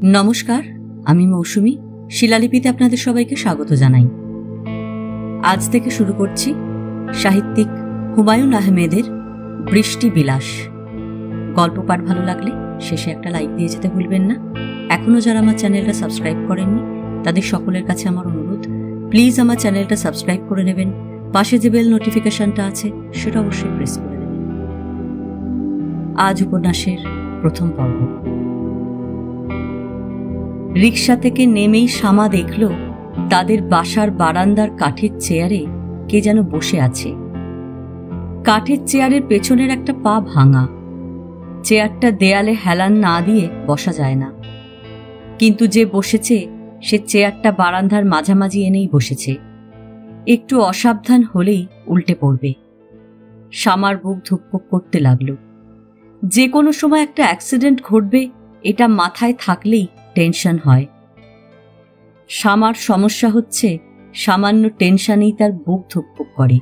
নমস্কার, আমি মৌসুমী। শিলালিপিতে আপনাদের সবাইকে স্বাগত জানাই। আজ থেকে শুরু করছি সাহিত্যিক হুমায়ুন আহমেদের বৃষ্টি বিলাস। গল্প পাঠ ভালো লাগলে শেষে একটা লাইক দিয়ে যেতে ভুলবেন না। এখনও যারা আমার চ্যানেলটা সাবস্ক্রাইব করেননি তাদের সকলের কাছে আমার অনুরোধ, প্লিজ আমার চ্যানেলটা সাবস্ক্রাইব করে নেবেন। পাশে যে বেল নোটিফিকেশনটা আছে সেটা অবশ্যই প্রেস করে দেবেন। আজ উপন্যাসের প্রথম পর্ব। রিকশা থেকে নেমেই শামা দেখল তাদের বাসার বারান্দার কাঠের চেয়ারে কে যেন বসে আছে। কাঠের চেয়ারের পেছনের একটা পা ভাঙা। চেয়ারটা দেয়ালে হেলান না দিয়ে বসা যায় না, কিন্তু যে বসেছে সে চেয়ারটা বারান্দার মাঝামাঝি এনেই বসেছে। একটু অসাবধান হলেই উল্টে পড়বে। শামার বুক ধুকপুক করতে লাগল। যে কোনো সময় একটা অ্যাক্সিডেন্ট ঘটবে এটা মাথায় থাকলেই টেনশন হয়। শামার সমস্যা হচ্ছে সামান্য টেনশনেই তার বুক ধুকপুক করে,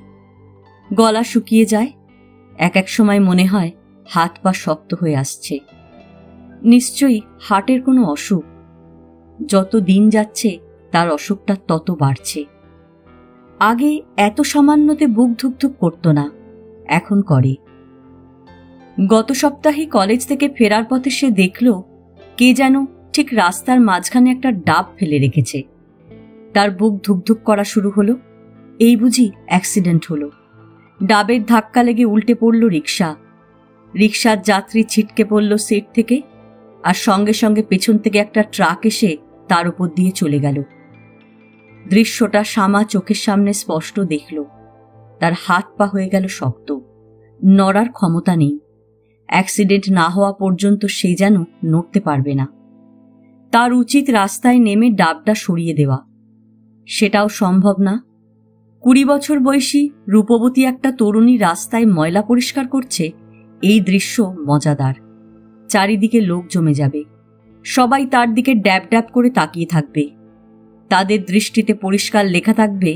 গলা শুকিয়ে যায়। এক এক সময় মনে হয় হাত পা শক্ত হয়ে আসছে। নিশ্চয়ই হার্টের কোনো অসুখ। যত দিন যাচ্ছে তার অসুখটা তত বাড়ছে। আগে এত সামান্যতে বুক ধুকধুক করত না, এখন করে। গত সপ্তাহে কলেজ থেকে ফেরার পথে সে দেখল কে যেন ঠিক রাস্তার মাঝখানে একটা ডাব ফেলে রেখেছে। তার বুক ধুকধুক করা শুরু হলো। এই বুঝি অ্যাক্সিডেন্ট হলো। ডাবের ধাক্কা লেগে উল্টে পড়ল রিকশা। রিকশার যাত্রী ছিটকে পড়ল সিট থেকে, আর সঙ্গে সঙ্গে পেছন থেকে একটা ট্রাক এসে তার উপর দিয়ে চলে গেল। দৃশ্যটা শামা চোখের সামনে স্পষ্ট দেখল। তার হাত পা হয়ে গেল শক্ত, নড়ার ক্ষমতা নেই। অ্যাক্সিডেন্ট না হওয়া পর্যন্ত সে যেন নড়তে পারবে না। তার উচিত রাস্তায় নেমে ডাবটা সরিয়ে দেওয়া। সেটাও সম্ভব না। 20 বছর বয়সী রূপবতী একটা তরুণী রাস্তায় ময়লা পরিষ্কার করছে, এই দৃশ্য মজাদার। চারিদিকে লোক জমে যাবে। সবাই তার দিকে ড্যাব ড্যাব করে তাকিয়ে থাকবে। তাদের দৃষ্টিতে পরিষ্কার লেখা থাকবে,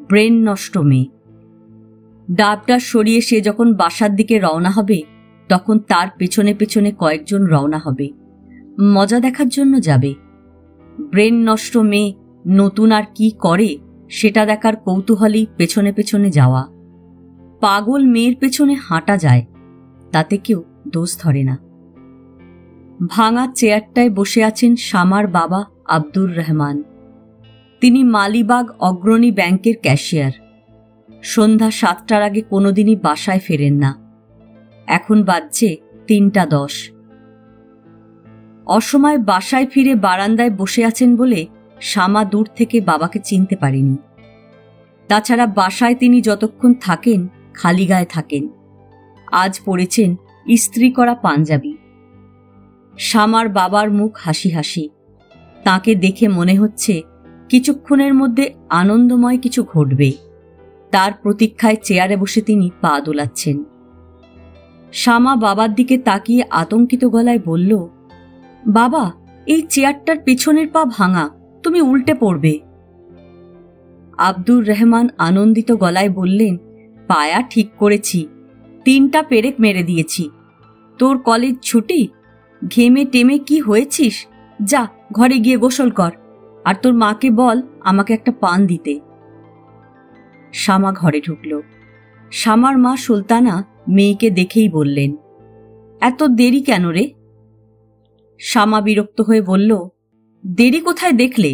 ব্রেন নষ্ট মেয়ে। ডাবটা সরিয়ে সে যখন বাসার দিকে রওনা হবে তখন তার পেছনে পেছনে কয়েকজন রওনা হবে। মজা দেখার জন্য যাবে। ব্রেন নষ্ট মেয়ে নতুন আর কি করে সেটা দেখার কৌতূহলেই পেছনে পেছনে যাওয়া। পাগল মেয়ের পেছনে হাঁটা যায়, তাতে কেউ দোষ ধরে না। ভাঙা চেয়ারটায় বসে আছেন শামার বাবা আব্দুর রহমান। তিনি মালিবাগ অগ্রণী ব্যাংকের ক্যাশিয়ার। সন্ধ্যা 7টার আগে কোনোদিনই বাসায় ফেরেন না। এখন বাজছে 3:10। অসময় বাসায় ফিরে বারান্দায় বসে আছেন বলে শামা দূর থেকে বাবাকে চিনতে পারেনি। তাছাড়া বাসায় তিনি যতক্ষণ থাকেন খালি গায়ে থাকেন। আজ পরেছেন ইস্ত্রি করা পাঞ্জাবি। শামার বাবার মুখ হাসি হাসি। তাকে দেখে মনে হচ্ছে কিছুক্ষণের মধ্যে আনন্দময় কিছু ঘটবে। তার প্রতীক্ষায় চেয়ারে বসে তিনি পা দোলাচ্ছেন। শামা বাবার দিকে তাকিয়ে আতঙ্কিত গলায় বলল, বাবা, এই চেয়ারটার পেছনের পা ভাঙা, তুমি উল্টে পড়বে। আব্দুর রহমান আনন্দিত গলায় বললেন, পায়া ঠিক করেছি, 3টা পেরেক মেরে দিয়েছি। তোর কলেজ ছুটি, ঘেমে টেমে কি হয়েছিস? যা ঘরে গিয়ে গোসল কর, আর তোর মাকে বল আমাকে একটা পান দিতে। শামা ঘরে ঢুকল। শামার মা সুলতানা মেয়েকে দেখেই বললেন, এত দেরি কেন রে? শামা বিরক্ত হয়ে বলল, দেরি কোথায় দেখলে?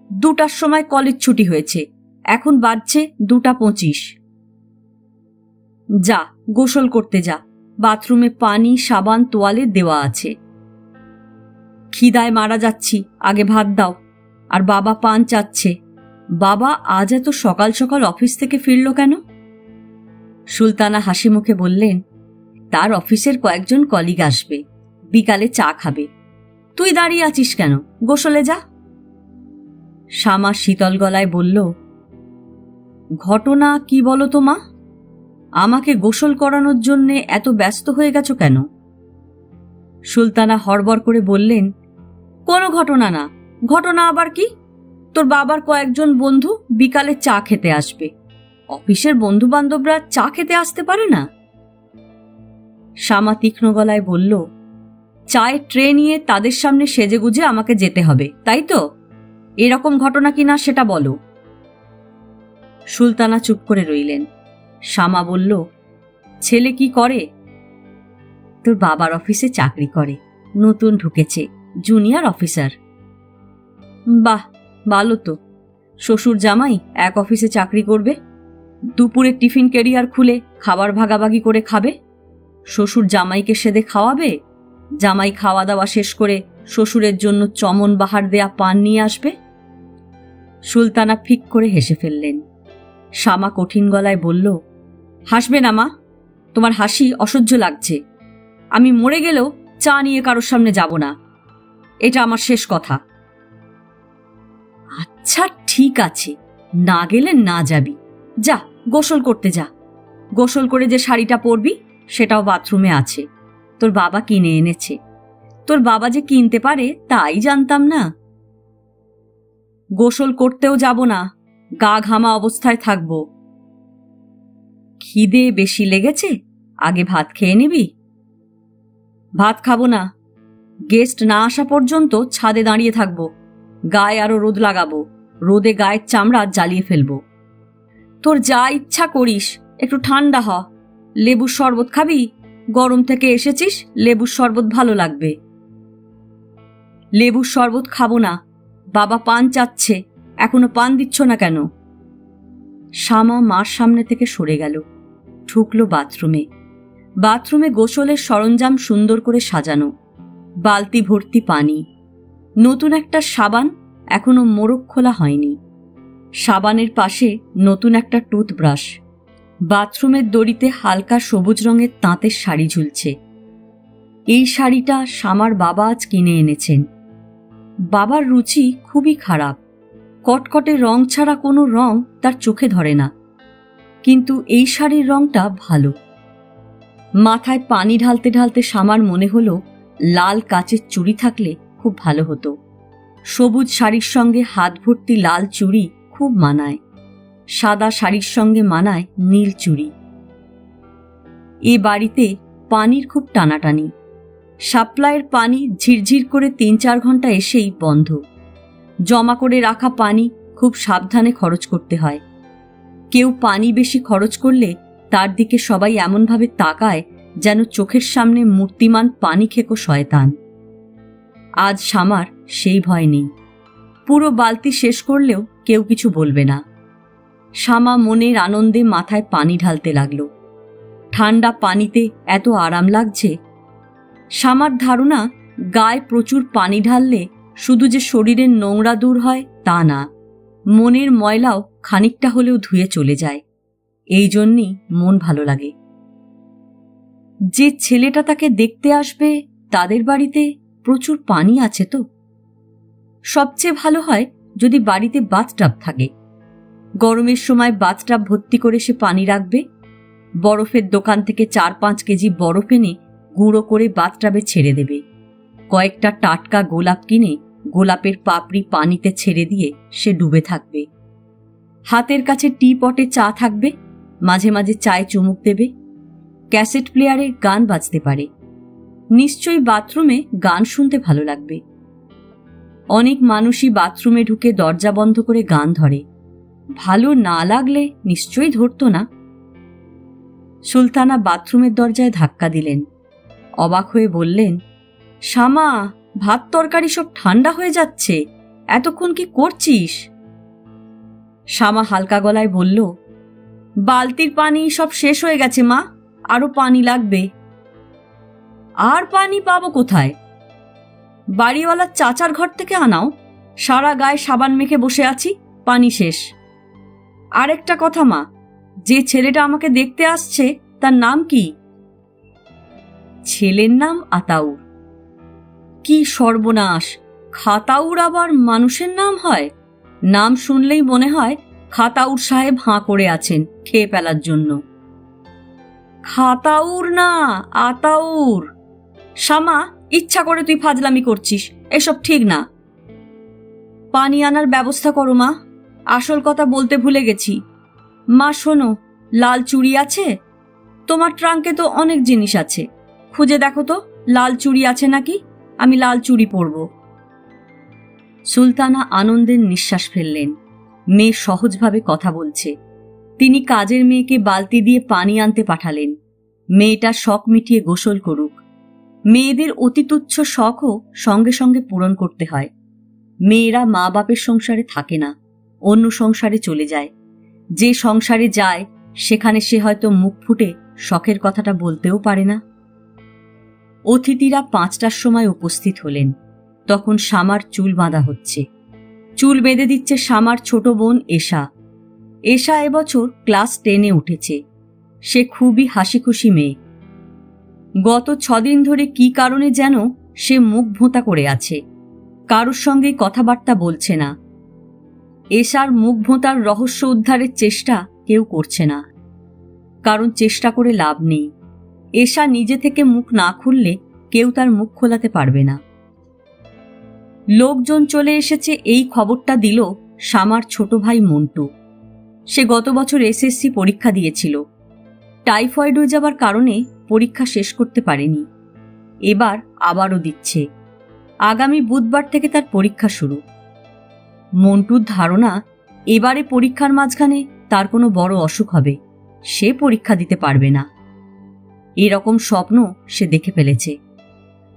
2টার সময় কলেজ ছুটি হয়েছে, এখন বাজছে 2:25। যা গোসল করতে যা, বাথরুমে পানি, সাবান, তোয়ালে দেওয়া আছে। খিদায় মারা যাচ্ছি, আগে ভাত দাও। আর বাবা পান চাচ্ছে। বাবা আজ এত সকাল সকাল অফিস থেকে ফিরল কেন? সুলতানা হাসি মুখে বললেন, তার অফিসের কয়েকজন কলিগ আসবে, বিকালে চা খাবে। তুই দাঁড়িয়ে আছিস কেন? গোসলে যা। শামা শীতল গলায় বলল, ঘটনা কি বলো তো মা? আমাকে গোসল করানোর জন্যে এত ব্যস্ত হয়ে গেছো কেন? সুলতানা হড়বড় করে বললেন, কোনো ঘটনা না। ঘটনা আবার কি? তোর বাবার কয়েকজন বন্ধু বিকালে চা খেতে আসবে। অফিসের বন্ধু বান্ধবরা চা খেতে আসতে পারে না? শামা তীক্ষ্ণ গলায় বলল, চায়ের ট্রে নিয়ে তাদের সামনে সেজেগুজে আমাকে যেতে হবে, তাই তো? এরকম ঘটনা কিনা সেটা বলো। সুলতানা চুপ করে রইলেন। শ্যামা বলল, ছেলে কি করে? তোর বাবার অফিসে চাকরি করে, নতুন ঢুকেছে, জুনিয়র অফিসার। বাহ, ভালো তো। শ্বশুর জামাই এক অফিসে চাকরি করবে, দুপুরে টিফিন ক্যারিয়ার খুলে খাবার ভাগাভাগি করে খাবে, শ্বশুর জামাইকে সেদে খাওয়াবে, জামাই খাওয়া দাওয়া শেষ করে শ্বশুরের জন্য চমন বাহার দেয়া পান নিয়ে আসবে। সুলতানা ফিক করে হেসে ফেললেন। শ্যামা কঠিন গলায় বলল, হাসবে না মা, তোমার হাসি অসহ্য লাগছে। আমি মরে গেলেও চা নিয়ে কারোর সামনে যাব না, এটা আমার শেষ কথা। আচ্ছা ঠিক আছে, না গেলে না যাবি, যা গোসল করতে যা। গোসল করে যে শাড়িটা পরবি সেটাও বাথরুমে আছে, তোর বাবা কিনে এনেছে। তোর বাবা যে কিনতে পারে তাই জানতাম না। গোসল করতেও যাব না, গা ঘামা অবস্থায় থাকবো। খিদে বেশি লেগেছে, আগে ভাত খেয়ে নিবি। ভাত খাবো না, গেস্ট না আসা পর্যন্ত ছাদে দাঁড়িয়ে থাকবো, গায়ে আরো রোদ লাগাবো, রোদে গায়ের চামড়া জ্বালিয়ে ফেলবো। তোর যা ইচ্ছা করিস, একটু ঠান্ডা হ। লেবুর শরবত খাবি? গরম থেকে এসেছিস, লেবুর শরবত ভালো লাগবে। লেবুর শরবত খাবো না, বাবা পান চাচ্ছে, এখনো পান দিচ্ছ না কেন? শ্যামা মার সামনে থেকে সরে গেল, ঢুকলো বাথরুমে। বাথরুমে গোসলের সরঞ্জাম সুন্দর করে সাজানো, বালতি ভর্তি পানি, নতুন একটা সাবান, এখনো মোড়ক খোলা হয়নি। সাবানের পাশে নতুন একটা টুথব্রাশ। বাথরুমের দড়িতে হালকা সবুজ রঙের তাঁতের শাড়ি ঝুলছে। এই শাড়িটা শ্যামার বাবা আজ কিনে এনেছেন। বাবার রুচি খুবই খারাপ, কটকটে রং ছাড়া কোনো রং তার চোখে ধরে না, কিন্তু এই শাড়ির রংটা ভালো। মাথায় পানি ঢালতে ঢালতে শ্যামার মনে হলো লাল কাচের চুড়ি থাকলে খুব ভালো হতো। সবুজ শাড়ির সঙ্গে হাত ভর্তি লাল চুড়ি খুব মানায়, সাদা শাড়ির সঙ্গে মানায় নীল চুড়ি। এ বাড়িতে পানির খুব টানাটানি। সাপ্লাইয়ের পানি ঝিরঝির করে ৩-৪ ঘন্টা এসেই বন্ধ। জমা করে রাখা পানি খুব সাবধানে খরচ করতে হয়। কেউ পানি বেশি খরচ করলে তার দিকে সবাই এমনভাবে তাকায় যেন চোখের সামনে মূর্তিমান পানি খেকো শয়তান। আজ শ্যামার সেই ভয় নেই। পুরো বালতি শেষ করলেও কেউ কিছু বলবে না। শ্যামা মনের আনন্দে মাথায় পানি ঢালতে লাগল। ঠান্ডা পানিতে এত আরাম লাগছে। শ্যামার ধারণা, গায়ে প্রচুর পানি ঢাললে শুধু যে শরীরের নোংরা দূর হয় তা না, মনের ময়লাও খানিকটা হলেও ধুয়ে চলে যায়। এই জন্যই মন ভালো লাগে। যে ছেলেটা তাকে দেখতে আসবে তাদের বাড়িতে প্রচুর পানি আছে তো। সবচেয়ে ভালো হয় যদি বাড়িতে বাথটাব থাকে। গরমের সময় বাথটাব ভর্তি করে সে পানি রাখবে। বরফের দোকান থেকে 4-5 কেজি বরফ এনে গুঁড়ো করে বাথটাবে ছেড়ে দেবে। কয়েকটা টাটকা গোলাপ কিনে গোলাপের পাপড়ি পানিতে ছেড়ে দিয়ে সে ডুবে থাকবে। হাতের কাছে টি পটে চা থাকবে, মাঝে মাঝে চায়ে চুমুক দেবে। ক্যাসেট প্লেয়ারে গান বাজতে পারে। নিশ্চয়ই বাথরুমে গান শুনতে ভালো লাগবে। অনেক মানুষই বাথরুমে ঢুকে দরজা বন্ধ করে গান ধরে। ভালো না লাগলে নিশ্চয়ই ধরত না। সুলতানা বাথরুমের দরজায় ধাক্কা দিলেন। অবাক হয়ে বললেন, শ্যামা, ভাত তরকারি সব ঠান্ডা হয়ে যাচ্ছে, এতক্ষণ কি করছিস? শ্যামা হালকা গলায় বলল, বালতির পানি সব শেষ হয়ে গেছে মা, আরো পানি লাগবে। আর পানি পাবো কোথায়? বাড়িওয়ালার চাচার ঘর থেকে আনাও। সারা গায়ে সাবান মেখে বসে আছি, পানি শেষ। আরেকটা কথা মা, যে ছেলেটা আমাকে দেখতে আসছে তার নাম কি? ছেলের নাম আতাউর। কি সর্বনাশ! খাতাউর আবার মানুষের নাম হয়? নাম শুনলেই মনে হয় খাতাউর সাহেব হাঁ করে আছেন খেয়ে ফেলার জন্য। খাতাউর না, আতাউর। শ্যামা, ইচ্ছা করে তুই ফাজলামি করছিস, এসব ঠিক না। পানি আনার ব্যবস্থা করো মা। আসল কথা বলতে ভুলে গেছি। মা শোনো, লাল চুড়ি আছে? তোমার ট্রাঙ্কে তো অনেক জিনিস আছে, খুঁজে দেখো তো লাল চুড়ি আছে নাকি। আমি লাল চুড়ি পরব। সুলতানা আনন্দের নিঃশ্বাস ফেললেন। মেয়ে সহজভাবে কথা বলছে। তিনি কাজের মেয়েকে বালতি দিয়ে পানি আনতে পাঠালেন। মেয়েটা শখ মিটিয়ে গোসল করুক। মেয়েদের অতি তুচ্ছ শখও সঙ্গে সঙ্গে পূরণ করতে হয়। মেয়েরা মা বাপের সংসারে থাকে না, অন্য সংসারে চলে যায়। যে সংসারে যায় সেখানে সে হয়তো মুখ ফুটে শখের কথাটা বলতেও পারে না। অতিথিরা 5টার সময় উপস্থিত হলেন। তখন শামার চুল বাঁধা হচ্ছে। চুল বেঁধে দিচ্ছে শামার ছোট বোন এশা। এশা এবছর ক্লাস 10-এ উঠেছে। সে খুবই হাসিখুশি মেয়ে। গত 6 দিন ধরে কি কারণে যেন সে মুখ ভোঁতা করে আছে, কারোর সঙ্গে কথাবার্তা বলছে না। এশার মুখ ভোঁতার রহস্য উদ্ধারের চেষ্টা কেউ করছে না, কারণ চেষ্টা করে লাভ নেই। এশা নিজে থেকে মুখ না খুললে কেউ তার মুখ খোলাতে পারবে না। লোকজন চলে এসেছে এই খবরটা দিল শামার ছোট ভাই মন্টু। সে গত বছর এসএসসি পরীক্ষা দিয়েছিল। টাইফয়েড হয়ে যাবার কারণে পরীক্ষা শেষ করতে পারেনি। এবার আবারও দিচ্ছে। আগামী বুধবার থেকে তার পরীক্ষা শুরু। মন্টুর ধারণা এবারে পরীক্ষার মাঝখানে তার কোনো বড় অসুখ হবে, সে পরীক্ষা দিতে পারবে না। এরকম স্বপ্ন সে দেখে ফেলেছে।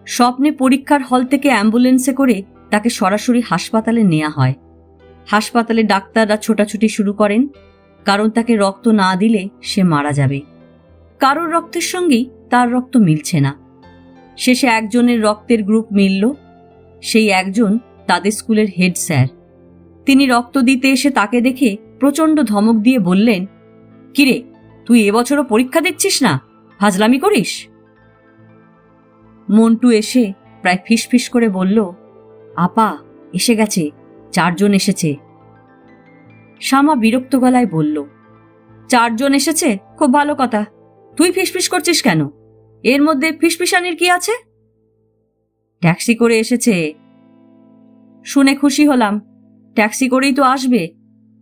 স্বপ্নে পরীক্ষার হল থেকে অ্যাম্বুলেন্সে করে তাকে সরাসরি হাসপাতালে নেওয়া হয়। হাসপাতালে ডাক্তাররা ছোটাছুটি শুরু করেন, কারণ তাকে রক্ত না দিলে সে মারা যাবে। কারোর রক্তের সঙ্গেই তার রক্ত মিলছে না। শেষে একজনের রক্তের গ্রুপ মিলল। সেই একজন তাদের স্কুলের হেড স্যার। তিনি রক্ত দিতে এসে তাকে দেখে প্রচণ্ড ধমক দিয়ে বললেন, কিরে, তুই এবছরও পরীক্ষা দিচ্ছিস না? ফাজলামি করিস? মন্টু এসে প্রায় ফিসফিস করে বলল, আপা এসে গেছে, 4 জন এসেছে। শামা বিরক্ত গলায় বলল, 4 জন এসেছে? খুব ভালো কথা। তুই ফিসফিস করছিস কেন? এর মধ্যে ফিসফিসানির কি আছে? ট্যাক্সি করে এসেছে। শুনে খুশি হলাম। ট্যাক্সি করেই তো আসবে,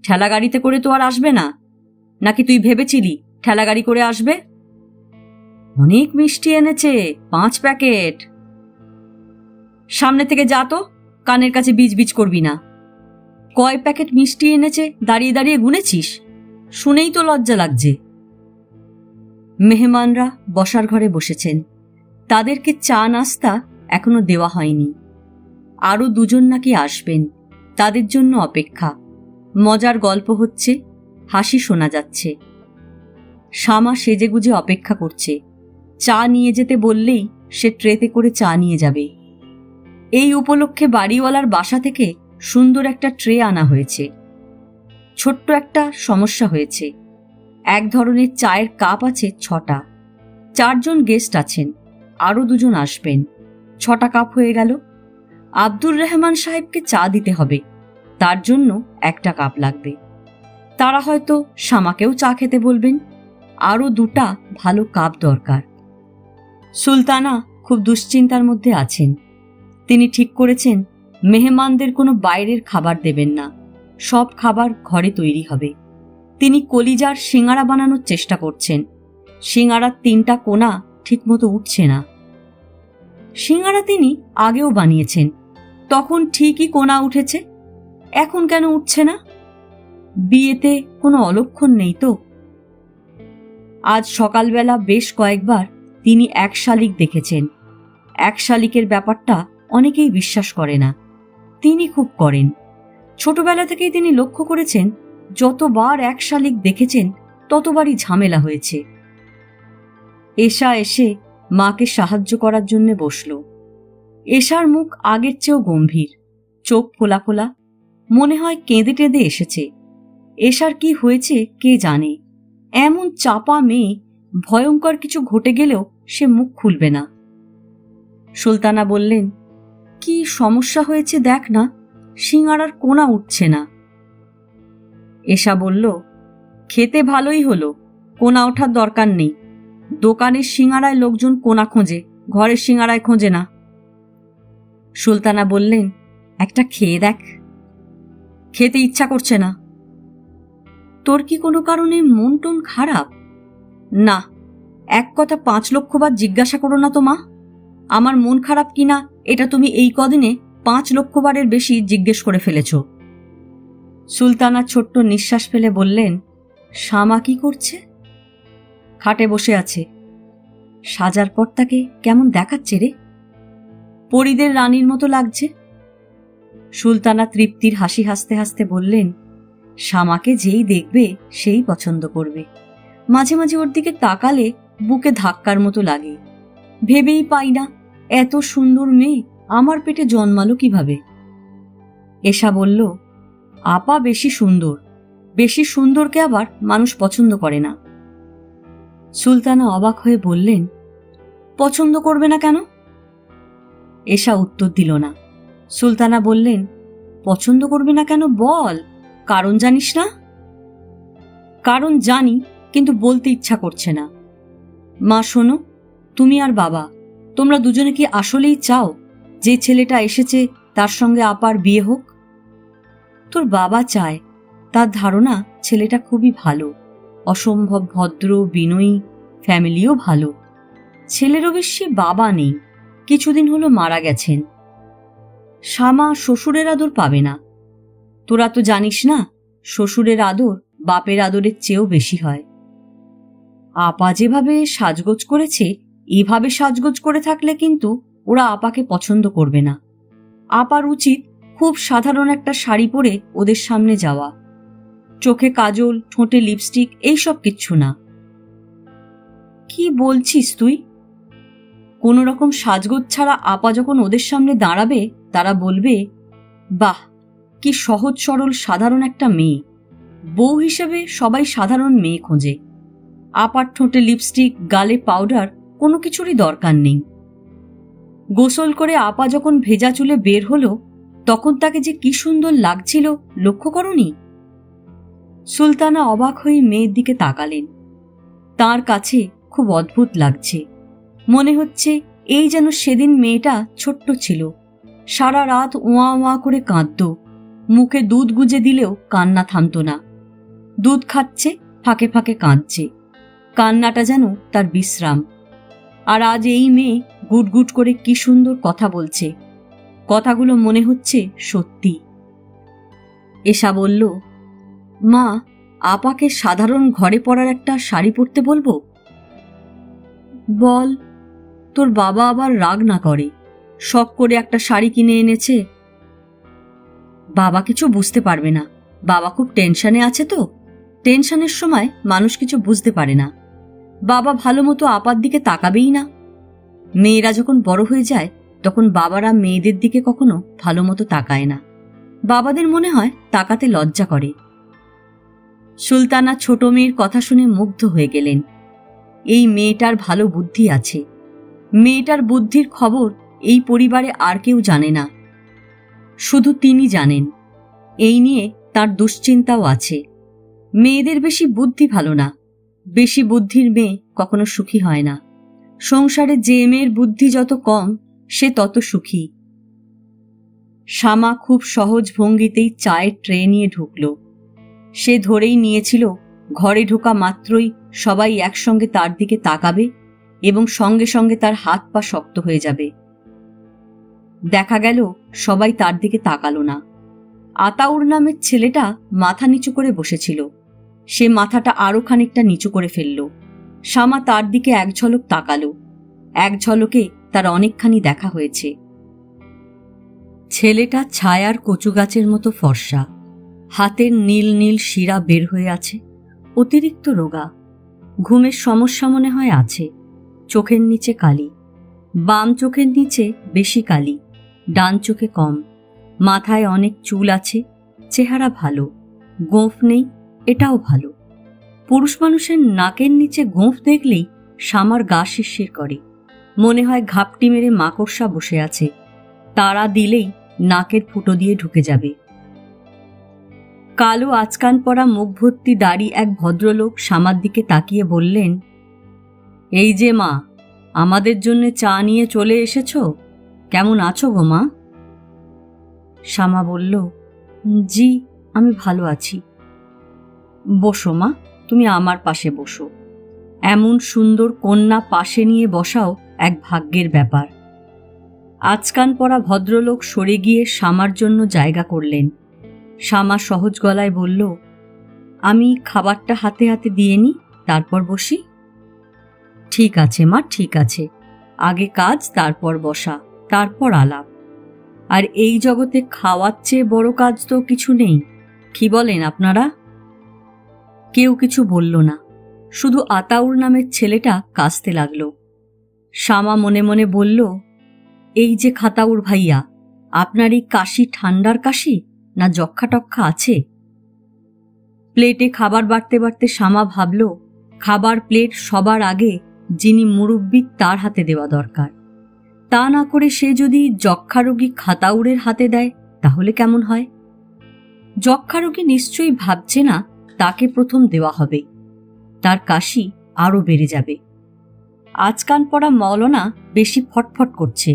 ঠেলা গাড়িতে করে তো আর আসবে না। নাকি তুই ভেবেছিলি ঠেলা গাড়ি করে আসবে? অনেক মিষ্টি এনেছে, 5 প্যাকেট। সামনে থেকে যা তো, কানের কাছে বিজ বিজ করবি না। কয় প্যাকেট মিষ্টি এনেছে দাঁড়িয়ে দাঁড়িয়ে গুনেছিস? শুনেই তো লজ্জা লাগছে। মেহমানরা বসার ঘরে বসেছেন। তাদেরকে চা নাস্তা এখনো দেওয়া হয়নি। আরও 2 জন নাকি আসবেন, তাদের জন্য অপেক্ষা। মজার গল্প হচ্ছে, হাসি শোনা যাচ্ছে। শামা সেজেগুজে অপেক্ষা করছে। চা নিয়ে যেতে বললেই সে ট্রেতে করে চা নিয়ে যাবে। এই উপলক্ষে বাড়িওয়ালার বাসা থেকে সুন্দর একটা ট্রে আনা হয়েছে। ছোট্ট একটা সমস্যা হয়েছে। এক ধরনের চায়ের কাপ আছে 6টা। 4 জন গেস্ট আছেন, আরও 2 জন আসবেন। 6টা কাপ হয়ে গেল। আব্দুর রহমান সাহেবকে চা দিতে হবে, তার জন্য একটা কাপ লাগবে। তারা হয়তো শামাকেও চা খেতে বলবেন, আরও 2টা ভালো কাপ দরকার। সুলতানা খুব দুশ্চিন্তার মধ্যে আছেন। তিনি ঠিক করেছেন মেহমানদের কোনো বাইরের খাবার দেবেন না, সব খাবার ঘরে তৈরি হবে। তিনি কলিজার সিঙ্গারা বানানোর চেষ্টা করছেন। সিঙ্গারার 3টা কোনা ঠিকমতো উঠছে না। সিঙ্গারা তিনি আগেও বানিয়েছেন, তখন ঠিকই কোনা উঠেছে। এখন কেন উঠছে না? বিয়েতে কোনো অলক্ষণ নেই তো? আজ সকালবেলা বেশ কয়েকবার তিনি 1 শালিক দেখেছেন। 1 শালিকের ব্যাপারটা অনেকেই বিশ্বাস করে না, তিনি খুব করেন। ছোটবেলা থেকেই তিনি লক্ষ্য করেছেন, যতবার 1 শালিক দেখেছেন ততবারই ঝামেলা হয়েছে। এশা এসে মাকে সাহায্য করার জন্য বসল। এশার মুখ আগের চেয়েও গম্ভীর, চোখ ফোলা ফোলা, মনে হয় কেঁদে টেঁদে এসেছে। এশার কি হয়েছে কে জানে। এমন চাপা মেয়ে, ভয়ঙ্কর কিছু ঘটে গেলেও সে মুখ খুলবে না। সুলতানা বললেন, কি সমস্যা হয়েছে দেখ না, সিঙ্গারার কোনা উঠছে না। এশা বলল, খেতে ভালোই হলো, কোনা ওঠার দরকার নেই। দোকানের সিঙ্গারায় লোকজন কোনা খোঁজে, ঘরের সিঙ্গারায় খোঁজে না। সুলতানা বললেন, একটা খেয়ে দেখ। খেতে ইচ্ছা করছে না। তোর কি কোনো কারণে মন টন খারাপ? না, এক কথা 5 লক্ষবার জিজ্ঞাসা করো না তো মা। আমার মন খারাপ কিনা এটা তুমি এই কদিনে 5 লক্ষ বারের বেশি জিজ্ঞেস করে ফেলেছ। সুলতানা ছোট্ট নিঃশ্বাস ফেলে বললেন, শ্যামা কি করছে? খাটে বসে আছে। সাজার পর তাকে কেমন দেখাচ্ছে রে? পরীদের রানীর মতো লাগছে। সুলতানা তৃপ্তির হাসি হাসতে হাসতে বললেন, শ্যামাকে যেই দেখবে সেই পছন্দ করবে। মাঝে মাঝে ওর দিকে তাকালে বুকে ধাক্কার মতো লাগে। ভেবেই পাই না এত সুন্দর মেয়ে আমার পেটে জন্মালো কিভাবে। এশা বলল, আপা বেশি সুন্দর, বেশি সুন্দরকে আবার মানুষ পছন্দ করে না। সুলতানা অবাক হয়ে বললেন, পছন্দ করবে না কেন? এশা উত্তর দিল না। সুলতানা বললেন, পছন্দ করবে না কেন বল, কারণ জানিস না? কারণ জানি, কিন্তু বলতে ইচ্ছা করছে না। মা শোনো, তুমি আর বাবা তোমরা দুজনে কি আসলেই চাও যে ছেলেটা এসেছে তার সঙ্গে আপার বিয়ে হোক? তোর বাবা চায়, তার ধারণা ছেলেটা খুবই ভালো, অসম্ভব ভদ্র, বিনয়ী, ফ্যামিলিও ভালো। ছেলের অবশ্যই বাবা নেই, কিছুদিন হলো মারা গেছেন। শ্যামা শ্বশুরের আদর পাবে না। তোরা তো জানিস না, শ্বশুরের আদর বাপের আদরের চেয়েও বেশি হয়। আপা যেভাবে সাজগোজ করেছে, এভাবে সাজগোজ করে থাকলে কিন্তু ওরা আপাকে পছন্দ করবে না। আপার উচিত খুব সাধারণ একটা শাড়ি পরে ওদের সামনে যাওয়া, চোখে কাজল, ঠোঁটে লিপস্টিক, এইসব কিচ্ছু না। কি বলছিস তুই? কোন রকম সাজগোজ ছাড়া আপা যখন ওদের সামনে দাঁড়াবে, তারা বলবে, বাহ কি সহজ সরল সাধারণ একটা মেয়ে। বউ হিসেবে সবাই সাধারণ মেয়ে খোঁজে। আপার ঠোঁটে লিপস্টিক, গালে পাউডার, কোনো কিছুরই দরকার নেই। গোসল করে আপা যখন ভেজা চুলে বের হলো, তখন তাকে যে কি সুন্দর লাগছিল লক্ষ্য করনি? সুলতানা অবাক হয়ে মেয়ের দিকে তাকালেন। তার কাছে খুব অদ্ভুত লাগছে। মনে হচ্ছে এই যেন সেদিন মেয়েটা ছোট্ট ছিল, সারা রাত ওয়া ওয়া করে কাঁদত, মুখে দুধ গুজে দিলেও কান্না থামত না। দুধ খাচ্ছে, ফাঁকে ফাঁকে কাঁদছে, কান্নাটা যেন তার বিশ্রাম। আর আজ এই মেয়ে গুটগুট করে কি সুন্দর কথা বলছে, কথাগুলো মনে হচ্ছে সত্যি। এশা বলল, মা আপাকে সাধারণ ঘরে পরার একটা শাড়ি পরতে বলবো? বল, তোর বাবা আবার রাগ না করে, শখ করে একটা শাড়ি কিনে এনেছে। বাবা কিছু বুঝতে পারবে না, বাবা খুব টেনশনে আছে তো। টেনশনের সময় মানুষ কিছু বুঝতে পারে না। বাবা ভালো মতো আপার দিকে তাকাবেই না। মেয়েরা যখন বড় হয়ে যায়, তখন বাবারা মেয়েদের দিকে কখনো ভালো মতো তাকায় না। বাবাদের মনে হয় তাকাতে লজ্জা করে। সুলতানা ছোট মেয়ের কথা শুনে মুগ্ধ হয়ে গেলেন। এই মেয়েটার ভালো বুদ্ধি আছে। মেয়েটার বুদ্ধির খবর এই পরিবারে আর কেউ জানে না, শুধু তিনি জানেন। এই নিয়ে তার দুশ্চিন্তাও আছে। মেয়েদের বেশি বুদ্ধি ভালো না। বেশি বুদ্ধির মেয়ে কখনো সুখী হয় না। সংসারে যে মেয়ের বুদ্ধি যত কম, সে তত সুখী। শ্যামা খুব সহজ ভঙ্গিতেই চায়ের ট্রে নিয়ে ঢুকল। সে ধরেই নিয়েছিল ঘরে ঢোকা মাত্রই সবাই একসঙ্গে তার দিকে তাকাবে এবং সঙ্গে সঙ্গে তার হাত পা শক্ত হয়ে যাবে। দেখা গেল সবাই তার দিকে তাকালো না। আতাউর নামের ছেলেটা মাথা নিচু করে বসেছিল। সে মাথাটা আরো খানিকটা নিচু করে ফেলল। শ্যামা তার দিকে এক ঝলক তাকালো। এক ঝলকে তার অনেকখানি দেখা হয়েছে। ছেলেটা ছায়ার কচু গাছের মতো ফর্সা, হাতের নীল নীল শিরা বের হয়ে আছে, অতিরিক্ত রোগা। ঘুমের সমস্যা মনে হয় আছে। চোখের নিচে কালি, বাম চোখের নিচে বেশি কালি, ডান চোখে কম। মাথায় অনেক চুল আছে। চেহারা ভালো, গোঁফ নেই, এটাও ভালো। পুরুষ মানুষের নাকের নিচে গোঁফ দেখলেই শ্যামার গা শিরশির করে। মনে হয় ঘাপটি মেরে মাকড়সা বসে আছে, তারা দিলেই নাকের ফুটো দিয়ে ঢুকে যাবে। কালো আচকান পরা মুখ ভর্তি দাড়ি এক ভদ্রলোক শ্যামার দিকে তাকিয়ে বললেন, এই যে মা, আমাদের জন্য চা নিয়ে চলে এসেছ? কেমন আছো গো মা? শ্যামা বলল, জি আমি ভালো আছি। বসো মা, তুমি আমার পাশে বসো। এমন সুন্দর কন্যা পাশে নিয়ে বসাও এক ভাগ্যের ব্যাপার। আচকান পরা ভদ্রলোক সরে গিয়ে শ্যামার জন্য জায়গা করলেন। শ্যামা সহজ গলায় বলল, আমি খাবারটা হাতে হাতে দিয়ে নি, তারপর বসি। ঠিক আছে মা, ঠিক আছে, আগে কাজ, তারপর বসা, তারপর আলাপ। আর এই জগতে খাওয়ার চেয়ে বড় কাজ তো কিছু নেই, কি বলেন আপনারা? কেউ কিছু বলল না, শুধু আতাউর নামের ছেলেটা কাশতে লাগল। শ্যামা মনে মনে বলল, এই যে খাতাউর ভাইয়া, আপনার এই কাশি ঠান্ডার কাশি না যক্ষা টক্ষা আছে? প্লেটে খাবার বাড়তে বাড়তে শ্যামা ভাবল, খাবার প্লেট সবার আগে যিনি মুরব্বি তার হাতে দেওয়া দরকার। তা না করে সে যদি যক্ষারোগী খাতাউরের হাতে দেয় তাহলে কেমন হয়? যক্ষারোগী নিশ্চয়ই ভাবছে না তাকে প্রথম দেওয়া হবে, তার কাশি আরও বেড়ে যাবে। আচকান পড়া মওলানা বেশি ফটফট করছে।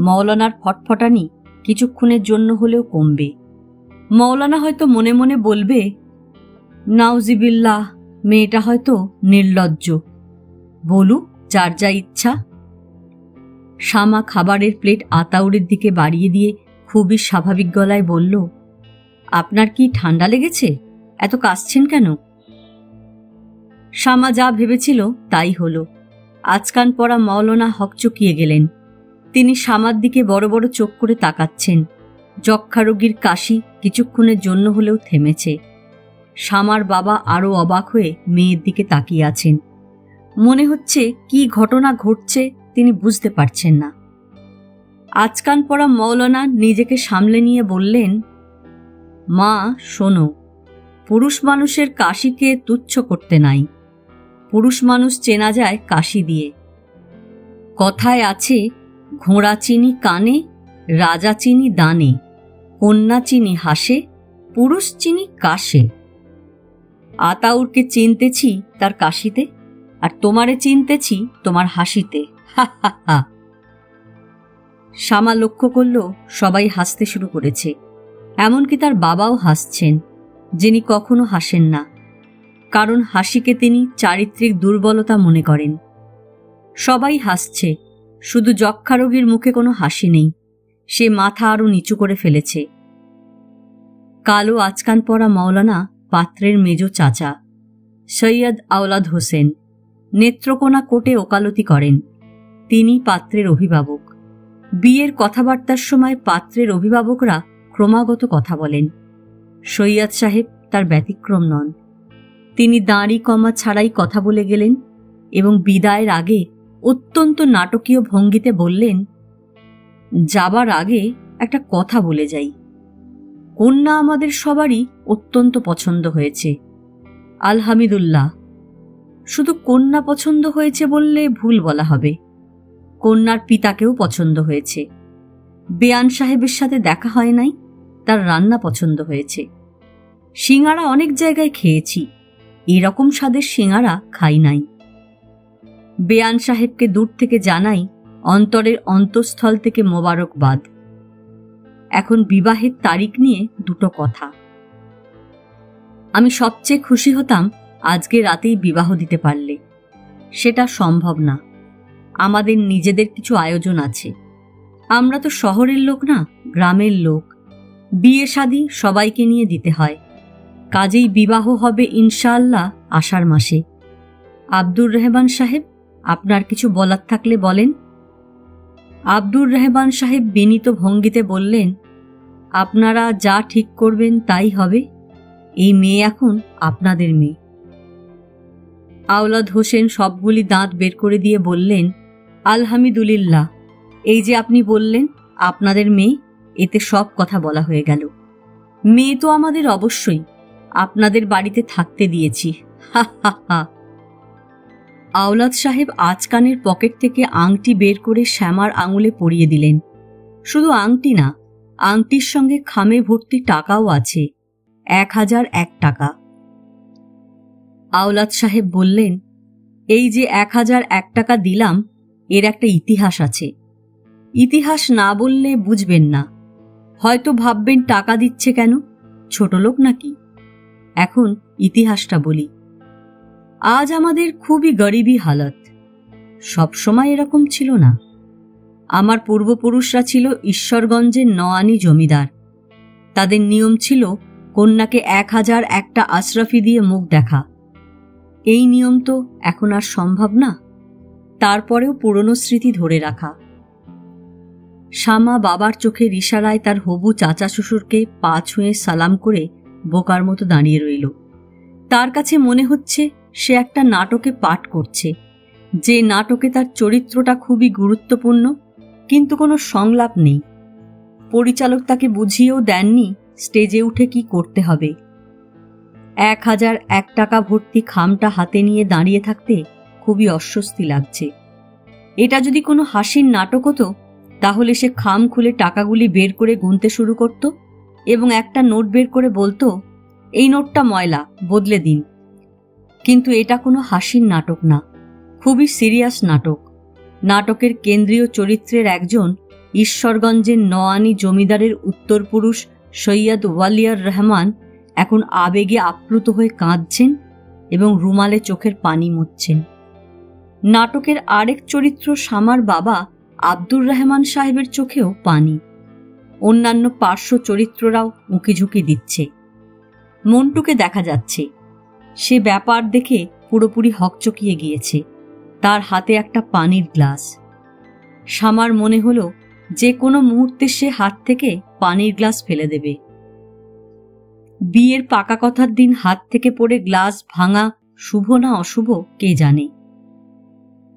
মওলানার ফটফটানি কিছুক্ষণের জন্য হলেও কমবে। মওলানা হয়তো মনে মনে বলবে, নাউজিবিল্লাহ, মেয়েটা হয়তো নির্লজ্জ, বলুক যার যা ইচ্ছা। শ্যামা খাবারের প্লেট আতাউরের দিকে বাড়িয়ে দিয়ে খুবই স্বাভাবিক গলায় বলল, আপনার কি ঠান্ডা লেগেছে? এত কাশছেন কেন? শ্যামা যা ভেবেছিল তাই হল। আচকান পরা মওলানা হকচকিয়ে গেলেন। তিনি শ্যামার দিকে বড় বড় চোখ করে তাকাচ্ছেন। যক্ষারোগীর কাশি কিছুক্ষণের জন্য হলেও থেমেছে। শ্যামার বাবা আরও অবাক হয়ে মেয়ের দিকে তাকিয়ে আছেন। মনে হচ্ছে কি ঘটনা ঘটছে তিনি বুঝতে পারছেন না। আচকান পরা মওলানা নিজেকে সামলে নিয়ে বললেন, মা শোনো, পুরুষ মানুষের কাশিকে তুচ্ছ করতে নাই। পুরুষ মানুষ চেনা যায় কাশি দিয়ে। কথায় আছে, ঘোড়া চিনি কানে, রাজা চিনি দানে, কন্যা চিনি হাসে, পুরুষ চিনি কাশে। আতাউরকে চিনতেছি তার কাশিতে, আর তোমারে চিনতেছি তোমার হাসিতে। হা হা হা। শ্যামা লক্ষ্য করল সবাই হাসতে শুরু করেছে, এমনকি তার বাবাও হাসছেন, যিনি কখনো হাসেন না, কারণ হাসিকে তিনি চারিত্রিক দুর্বলতা মনে করেন। সবাই হাসছে, শুধু যক্ষারোগীর মুখে কোনো হাসি নেই, সে মাথা আরও নিচু করে ফেলেছে। কালো আচকান পরা মওলানা পাত্রের মেজ চাচা সৈয়দ আওলাদ হোসেন নেত্রকোনা কোর্টে ওকালতি করেন। তিনি পাত্রের অভিভাবক। বিয়ের কথাবার্তার সময় পাত্রের অভিভাবকরা ক্রমাগত কথা বলেন। সৈয়দ সাহেব তার ব্যতিক্রম নন। তিনি দাঁড়ি কমা ছাড়াই কথা বলে গেলেন এবং বিদায়ের আগে অত্যন্ত নাটকীয় ভঙ্গিতে বললেন, যাবার আগে একটা কথা বলে যাই। কন্যা আমাদের সবারই অত্যন্ত পছন্দ হয়েছে, আলহামদুলিল্লাহ। শুধু কন্যা পছন্দ হয়েছে বললে ভুল বলা হবে, কন্যার পিতাকেও পছন্দ হয়েছে। বেয়ান সাহেবের সাথে দেখা হয় নাই, তার রান্না পছন্দ হয়েছে। সিঙাড়া অনেক জায়গায় খেয়েছি, এরকম স্বাদের সিঙাড়া খাই নাই। বেয়ান সাহেবকে দূর থেকে জানাই অন্তরের অন্তঃস্থল থেকে মোবারকবাদ। এখন বিবাহের তারিখ নিয়ে দুটো কথা। আমি সবচেয়ে খুশি হতাম আজকে রাতেই বিবাহ দিতে পারলে। সেটা সম্ভব না, আমাদের নিজেদের কিছু আয়োজন আছে। আমরা তো শহরের লোক না, গ্রামের লোক। বিয়ে শাদী সবাইকে নিয়ে দিতে হয়। কাজেই বিবাহ হবে ইনশাআল্লাহ আষাঢ় মাসে। আব্দুর রহমান সাহেব, আপনার কিছু বলার থাকলে বলেন। আব্দুর রহমান সাহেব বিনীত ভঙ্গিতে বললেন, আপনারা যা ঠিক করবেন তাই হবে। এই মেয়ে এখন আপনাদের মেয়ে। আওলাদ হোসেন সবগুলি দাঁত বের করে দিয়ে বললেন, আলহামদুলিল্লাহ, এই যে আপনি বললেন আপনাদের মেয়ে, এতে সব কথা বলা হয়ে গেল। মেয়ে তো আমাদের অবশ্যই, আপনাদের বাড়িতে থাকতে দিয়েছি। হা হা হা। আওলাদ সাহেব আচকানের পকেট থেকে আংটি বের করে শ্যামার আঙুলে পরিয়ে দিলেন। শুধু আংটি না, আংটির সঙ্গে খামে ভর্তি টাকাও আছে, 1001 টাকা। আওলাদ সাহেব বললেন, এই যে 1001 টাকা দিলাম, এর একটা ইতিহাস আছে। ইতিহাস না বললে বুঝবেন না, হয়তো ভাববেন টাকা দিচ্ছে কেন, ছোট লোক নাকি। এখন ইতিহাসটা বলি। আজ আমাদের খুবই গরিবী হালত, সবসময় এরকম ছিল না। আমার পূর্বপুরুষরা ছিল ঈশ্বরগঞ্জের নওয়ানি জমিদার। তাদের নিয়ম ছিল কন্যাকে 1001টা আশরাফি দিয়ে মুখ দেখা। এই নিয়ম তো এখন আর সম্ভব না, তারপরেও পুরনো স্মৃতি ধরে রাখা। শ্যামা বাবার চোখের ইশারায় তার হবু চাচা শ্বশুরকে পা ছুঁয়ে সালাম করে বোকার মতো দাঁড়িয়ে রইল। তার কাছে মনে হচ্ছে সে একটা নাটকে পাঠ করছে, যে নাটকে তার চরিত্রটা খুবই গুরুত্বপূর্ণ, কিন্তু কোনো সংলাপ নেই। পরিচালক তাকে বুঝিয়েও দেননি স্টেজে উঠে কি করতে হবে। 1001 টাকা ভর্তি খামটা হাতে নিয়ে দাঁড়িয়ে থাকতে খুবই অস্বস্তি লাগছে। এটা যদি কোনো হাসির নাটক হতো তাহলে সে খাম খুলে টাকাগুলি বের করে গুনতে শুরু করত এবং একটা নোট বের করে বলতো, এই নোটটা ময়লা, বদলে দিন। কিন্তু এটা কোনো হাসির নাটক না, খুবই সিরিয়াস নাটক। নাটকের কেন্দ্রীয় চরিত্রের একজন ঈশ্বরগঞ্জের নওয়ানি জমিদারের উত্তরপুরুষ সৈয়দ ওয়ালিয়ার রহমান এখন আবেগে আপ্লুত হয়ে কাঁদছেন এবং রুমালে চোখের পানি মুছছেন। নাটকের আরেক চরিত্র শ্যামার বাবা আব্দুর রহমান সাহেবের চোখেও পানি। অন্যান্য পার্শ্ব চরিত্ররাও উঁকিঝুঁকি দিচ্ছে। মন্টুকে দেখা যাচ্ছে, সে ব্যাপার দেখে পুরোপুরি হকচকিয়ে গিয়েছে। তার হাতে একটা পানির গ্লাস। শ্যামার মনে হলো যে কোনো মুহূর্তে সে হাত থেকে পানির গ্লাস ফেলে দেবে। বিয়ের পাকা কথার দিন হাত থেকে পড়ে গ্লাস ভাঙা শুভ না অশুভ কে জানে।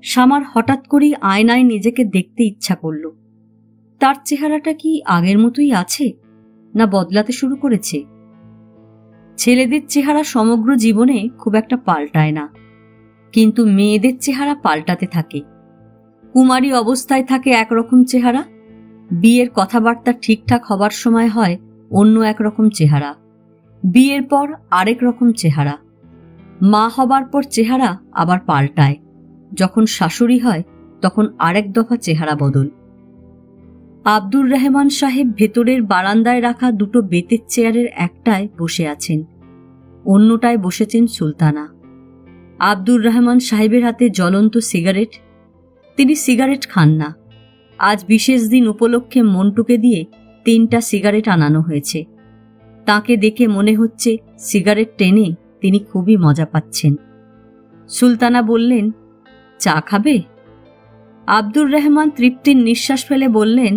শ্যামার হঠাৎ করেই আয়নায় নিজেকে দেখতে ইচ্ছা করল। তার চেহারাটা কি আগের মতোই আছে, না বদলাতে শুরু করেছে? ছেলেদের চেহারা সমগ্র জীবনে খুব একটা পাল্টায় না, কিন্তু মেয়েদের চেহারা পাল্টাতে থাকে। কুমারী অবস্থায় থাকে একরকম চেহারা, বিয়ের কথাবার্তা ঠিকঠাক হবার সময় হয় অন্য একরকম চেহারা, বিয়ের পর আরেক রকম চেহারা, মা হবার পর চেহারা আবার পাল্টায়, যখন শাশুড়ি হয় তখন আরেক দফা চেহারা বদল। আব্দুর রহমান সাহেব ভেতরের বারান্দায় রাখা দুটো বেতের চেয়ারের একটায় বসে আছেন, অন্যটায় বসেছেন সুলতানা। আব্দুর রহমান সাহেবের হাতে জ্বলন্ত সিগারেট। তিনি সিগারেট খান না। আজ বিশেষ দিন উপলক্ষে মন্টুকে দিয়ে 3টা সিগারেট আনানো হয়েছে। তাকে দেখে মনে হচ্ছে সিগারেট টেনে তিনি খুবই মজা পাচ্ছেন। সুলতানা বললেন, চা খাবে? আব্দুর রহমান তৃপ্তির নিঃশ্বাস ফেলে বললেন,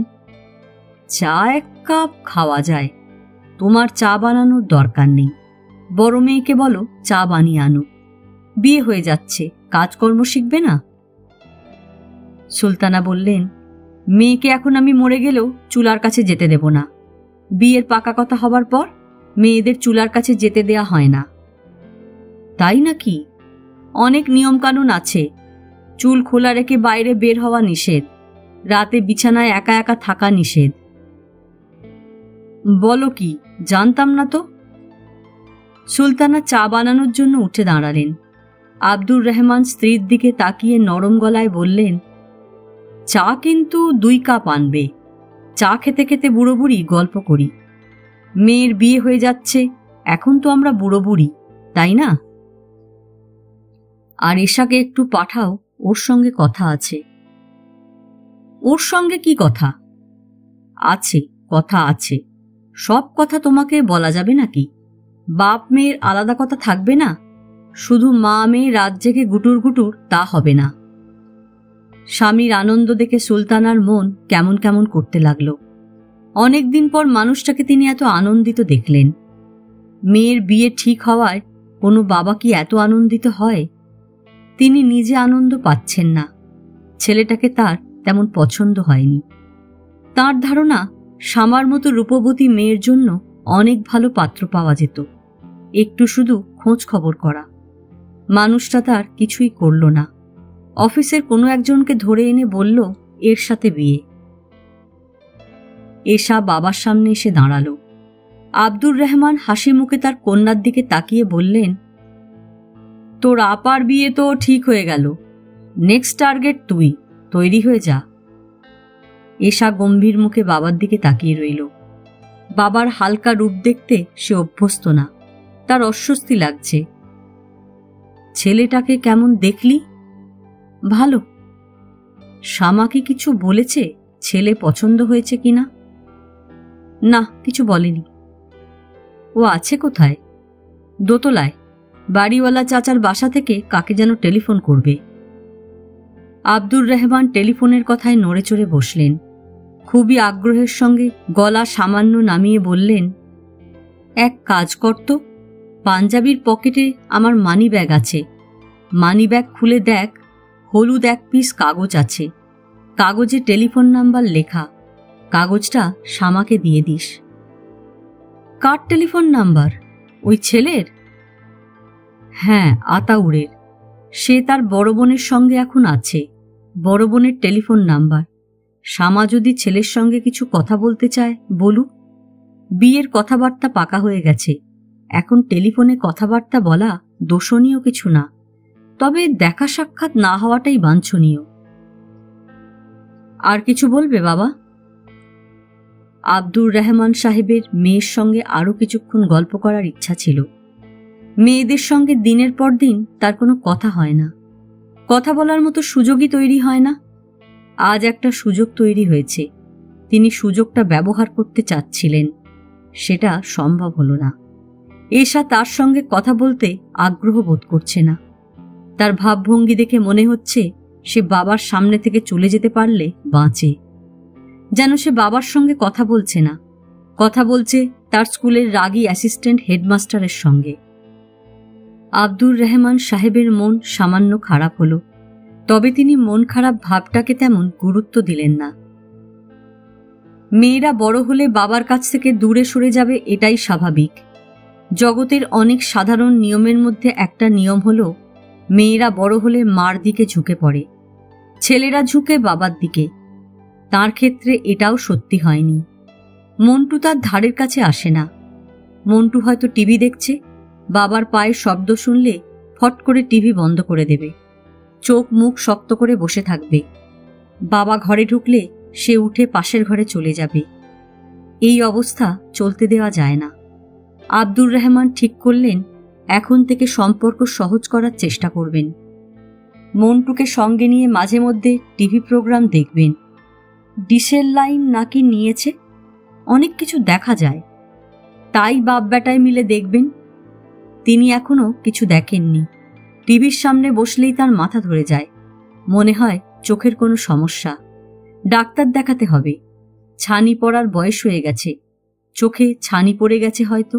চা 1 কাপ খাওয়া যায়, তোমার চা বানানোর দরকার নেই। বড় মেয়েকে বলো চা বানিয়ে আনো, বিয়ে হয়ে যাচ্ছে, কাজকর্ম শিখবে না? সুলতানা বললেন, মেয়েকে এখন আমি মরে গেলেও চুলার কাছে যেতে দেব না। বিয়ের পাকা কথা হবার পর মেয়েদের চুলার কাছে যেতে দেয়া হয় না। তাই নাকি? অনেক নিয়মকানুন আছে। চুল খোলা রেখে বাইরে বের হওয়া নিষেধ, রাতে বিছানায় একা একা থাকা নিষেধ। বলো কি, জানতাম না তো। সুলতানা চা বানানোর জন্য উঠে দাঁড়ালেন। আব্দুর রহমান স্ত্রীর দিকে তাকিয়ে নরম গলায় বললেন, চা কিন্তু 2 কাপ আনবে। চা খেতে খেতে বুড়ো বুড়ি গল্প করি। মেয়ের বিয়ে হয়ে যাচ্ছে, এখন তো আমরা বুড়ো বুড়ি, তাই না? আর এশাকে একটু পাঠাও, ওর সঙ্গে কথা আছে। ওর সঙ্গে কি কথা? আছে, কথা আছে। সব কথা তোমাকে বলা যাবে নাকি? বাপ মেয়ের আলাদা কথা থাকবে না? শুধু মা মেয়ে রাত জেগে গুটুর গুটুর তা হবে না। স্বামীর আনন্দ দেখে সুলতানার মন কেমন কেমন করতে লাগল। অনেকদিন পর মানুষটাকে তিনি এত আনন্দিত দেখলেন। মেয়ের বিয়ে ঠিক হওয়ায় কোনো বাবা কি এত আনন্দিত হয়? তিনি নিজে আনন্দ পাচ্ছেন না। ছেলেটাকে তার তেমন পছন্দ হয়নি। তার ধারণা শ্যামার মতো রূপবতী মেয়ের জন্য অনেক ভালো পাত্র পাওয়া যেত, একটু শুধু খোঁজ খবর করা। মানুষটা তার কিছুই করল না। অফিসের কোনো একজনকে ধরে এনে বলল এর সাথে বিয়ে। এশা বাবার সামনে এসে দাঁড়াল। আব্দুর রহমান হাসি মুখে তার কন্যার দিকে তাকিয়ে বললেন, তোর আপার বিয়ে তো ঠিক হয়ে গেল, নেক্সট টার্গেট তুই, তৈরি হয়ে যা। এশা গম্ভীর মুখে বাবার দিকে তাকিয়ে রইল। বাবার হালকা রূপ দেখতে সে অভ্যস্ত না, তার অস্বস্তি লাগছে। ছেলেটাকে কেমন দেখলি? ভালো। শ্যামা কি কিছু বলেছে ছেলে পছন্দ হয়েছে কিনা? না, কিছু বলেনি। ও আছে কোথায়? দোতলায়, বাড়িওয়ালা চাচার বাসা থেকে কাকে যেন টেলিফোন করবে। আব্দুর রহমান টেলিফোনের কথায় নড়ে চড়ে বসলেন। খুবই আগ্রহের সঙ্গে গলা সামান্য নামিয়ে বললেন, এক কাজ করত, পাঞ্জাবির পকেটে আমার মানি ব্যাগ আছে, মানি ব্যাগ খুলে দেখ, হলুদ এক পিস কাগজ আছে, কাগজে টেলিফোন নাম্বার লেখা, কাগজটা শামাকে দিয়ে দিস। Car telephone number? ওই ছেলের? হ্যাঁ, আতাউরের। সে তার বড় বোনের সঙ্গে এখন আছে, বড় বোনের টেলিফোন নাম্বার। শামা যদি ছেলের সঙ্গে কিছু কথা বলতে চায় বলুক। বিয়ের কথাবার্তা পাকা হয়ে গেছে, এখন টেলিফোনে কথাবার্তা বলা দোষণীয় কিছু না, তবে দেখা সাক্ষাৎ না হওয়াটাই বাঞ্ছনীয়। আর কিছু বলবে বাবা? আব্দুর রহমান সাহেবের মেয়ের সঙ্গে আরও কিছুক্ষণ গল্প করার ইচ্ছা ছিল। মেয়েদের সঙ্গে দিনের পর দিন তার কোনো কথা হয় না, কথা বলার মতো সুযোগই তৈরি হয় না। আজ একটা সুযোগ তৈরি হয়েছে, তিনি সুযোগটা ব্যবহার করতে চাচ্ছিলেন, সেটা সম্ভব হল না। এশা তার সঙ্গে কথা বলতে আগ্রহ বোধ করছে না। তার ভাবভঙ্গি দেখে মনে হচ্ছে সে বাবার সামনে থেকে চলে যেতে পারলে বাঁচে, যেন সে বাবার সঙ্গে কথা বলছে না, কথা বলছে তার স্কুলের রাগী অ্যাসিস্ট্যান্ট হেডমাস্টারের সঙ্গে। আব্দুর রহমান সাহেবের মন সামান্য খারাপ হল, তবে তিনি মন খারাপ ভাবটাকে তেমন গুরুত্ব দিলেন না। মেয়েরা বড় হলে বাবার কাছ থেকে দূরে সরে যাবে, এটাই স্বাভাবিক। জগতের অনেক সাধারণ নিয়মের মধ্যে একটা নিয়ম হল, মেয়েরা বড় হলে মার দিকে ঝুঁকে পড়ে, ছেলেরা ঝুঁকে বাবার দিকে। তার ক্ষেত্রে এটাও সত্যি হয়নি। মন্টু তার ধারের কাছে আসে না। মন্টু হয়তো টিভি দেখছে, বাবার পায়ের শব্দ শুনলে ফট করে টিভি বন্ধ করে দেবে, চোখ মুখ শক্ত করে বসে থাকবে। বাবা ঘরে ঢুকলে সে উঠে পাশের ঘরে চলে যাবে। এই অবস্থা চলতে দেওয়া যায় না। আব্দুর রহমান ঠিক করলেন এখন থেকে সম্পর্ক সহজ করার চেষ্টা করবেন। মন্টুকে সঙ্গে নিয়ে মাঝে মধ্যে টিভি প্রোগ্রাম দেখবেন। ডিশের লাইন নাকি নিয়েছে, অনেক কিছু দেখা যায়, তাই বাপ বেটায় মিলে দেখবেন। তিনি এখনো কিছু দেখেননি। টিভির সামনে বসলেই তার মাথা ধরে যায়, মনে হয় চোখের কোনো সমস্যা, ডাক্তার দেখাতে হবে। ছানি পড়ার বয়স হয়ে গেছে, চোখে ছানি পড়ে গেছে হয়তো।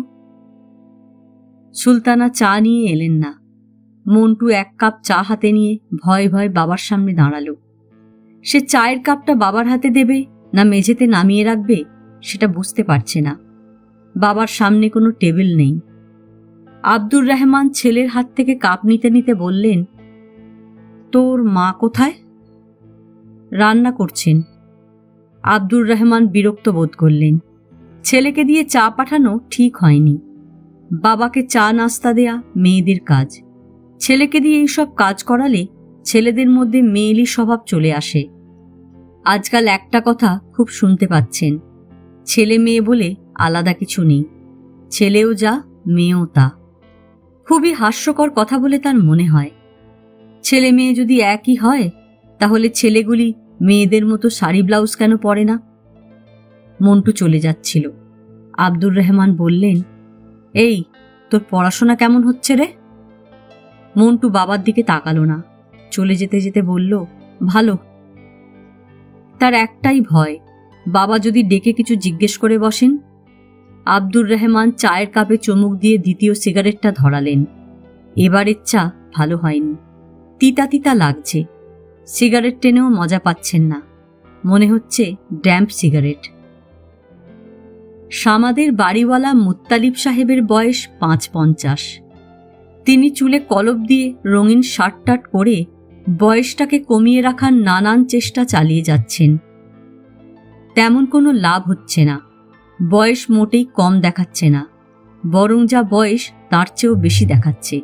সুলতানা চা নিয়ে এলেন না। মন্টু এক কাপ চা হাতে নিয়ে ভয়ে ভয়ে বাবার সামনে দাঁড়ালো। সে চায়ের কাপটা বাবার হাতে দেবে না মেঝেতে নামিয়ে রাখবে সেটা বুঝতে পারছে না। বাবার সামনে কোনো টেবিল নেই। আব্দুর রহমান ছেলের হাত থেকে কাপ নিতে নিতে বললেন, তোর মা কোথায়? রান্না করছেন। আব্দুর রহমান বিরক্ত বোধ করলেন। ছেলেকে দিয়ে চা পাঠানো ঠিক হয়নি। বাবাকে চা নাস্তা দেয়া মেয়েদের কাজ, ছেলেকে দিয়ে এইসব কাজ করালে ছেলেদের মধ্যে মেয়েলি স্বভাব চলে আসে। আজকাল একটা কথা খুব শুনতে পাচ্ছেন, ছেলে মেয়ে বলে আলাদা কিছু নেই, ছেলেও যা মেয়েও তা। খুবই হাস্যকর কথা বলে তার মনে হয়। ছেলে মেয়ে যদি একই হয় তাহলে ছেলেগুলি মেয়েদের মতো শাড়ি ব্লাউজ কেন পরে না? মন্টু চলে যাচ্ছিল। আব্দুর রহমান বললেন, এই তোর পড়াশোনা কেমন হচ্ছে রে? মন্টু বাবার দিকে তাকালো না, চলে যেতে যেতে বলল, ভালো। তার একটাই ভয়, বাবা যদি ডেকে কিছু জিজ্ঞেস করে বসেন। আব্দুর রহমান চায়ের কাপে চুমুক দিয়ে দ্বিতীয় সিগারেটটা ধরালেন। এবারের চা ভালো হয়নি, তিতা তিতা লাগছে। সিগারেট টেনেও মজা পাচ্ছেন না, মনে হচ্ছে ড্যাম্প সিগারেট। শামাদের বাড়িওয়ালা মুত্তালিব সাহেবের বয়স ৫৫। তিনি চুলে কলপ দিয়ে রঙিন শার্ট টাট করে বয়সটাকে কমিয়ে রাখার নানান চেষ্টা চালিয়ে যাচ্ছেন। তেমন কোনো লাভ হচ্ছে না। বয়স মোটেই কম দেখাচ্ছে না, বরং যা বয়স তার চেয়েও বেশি দেখাচ্ছে।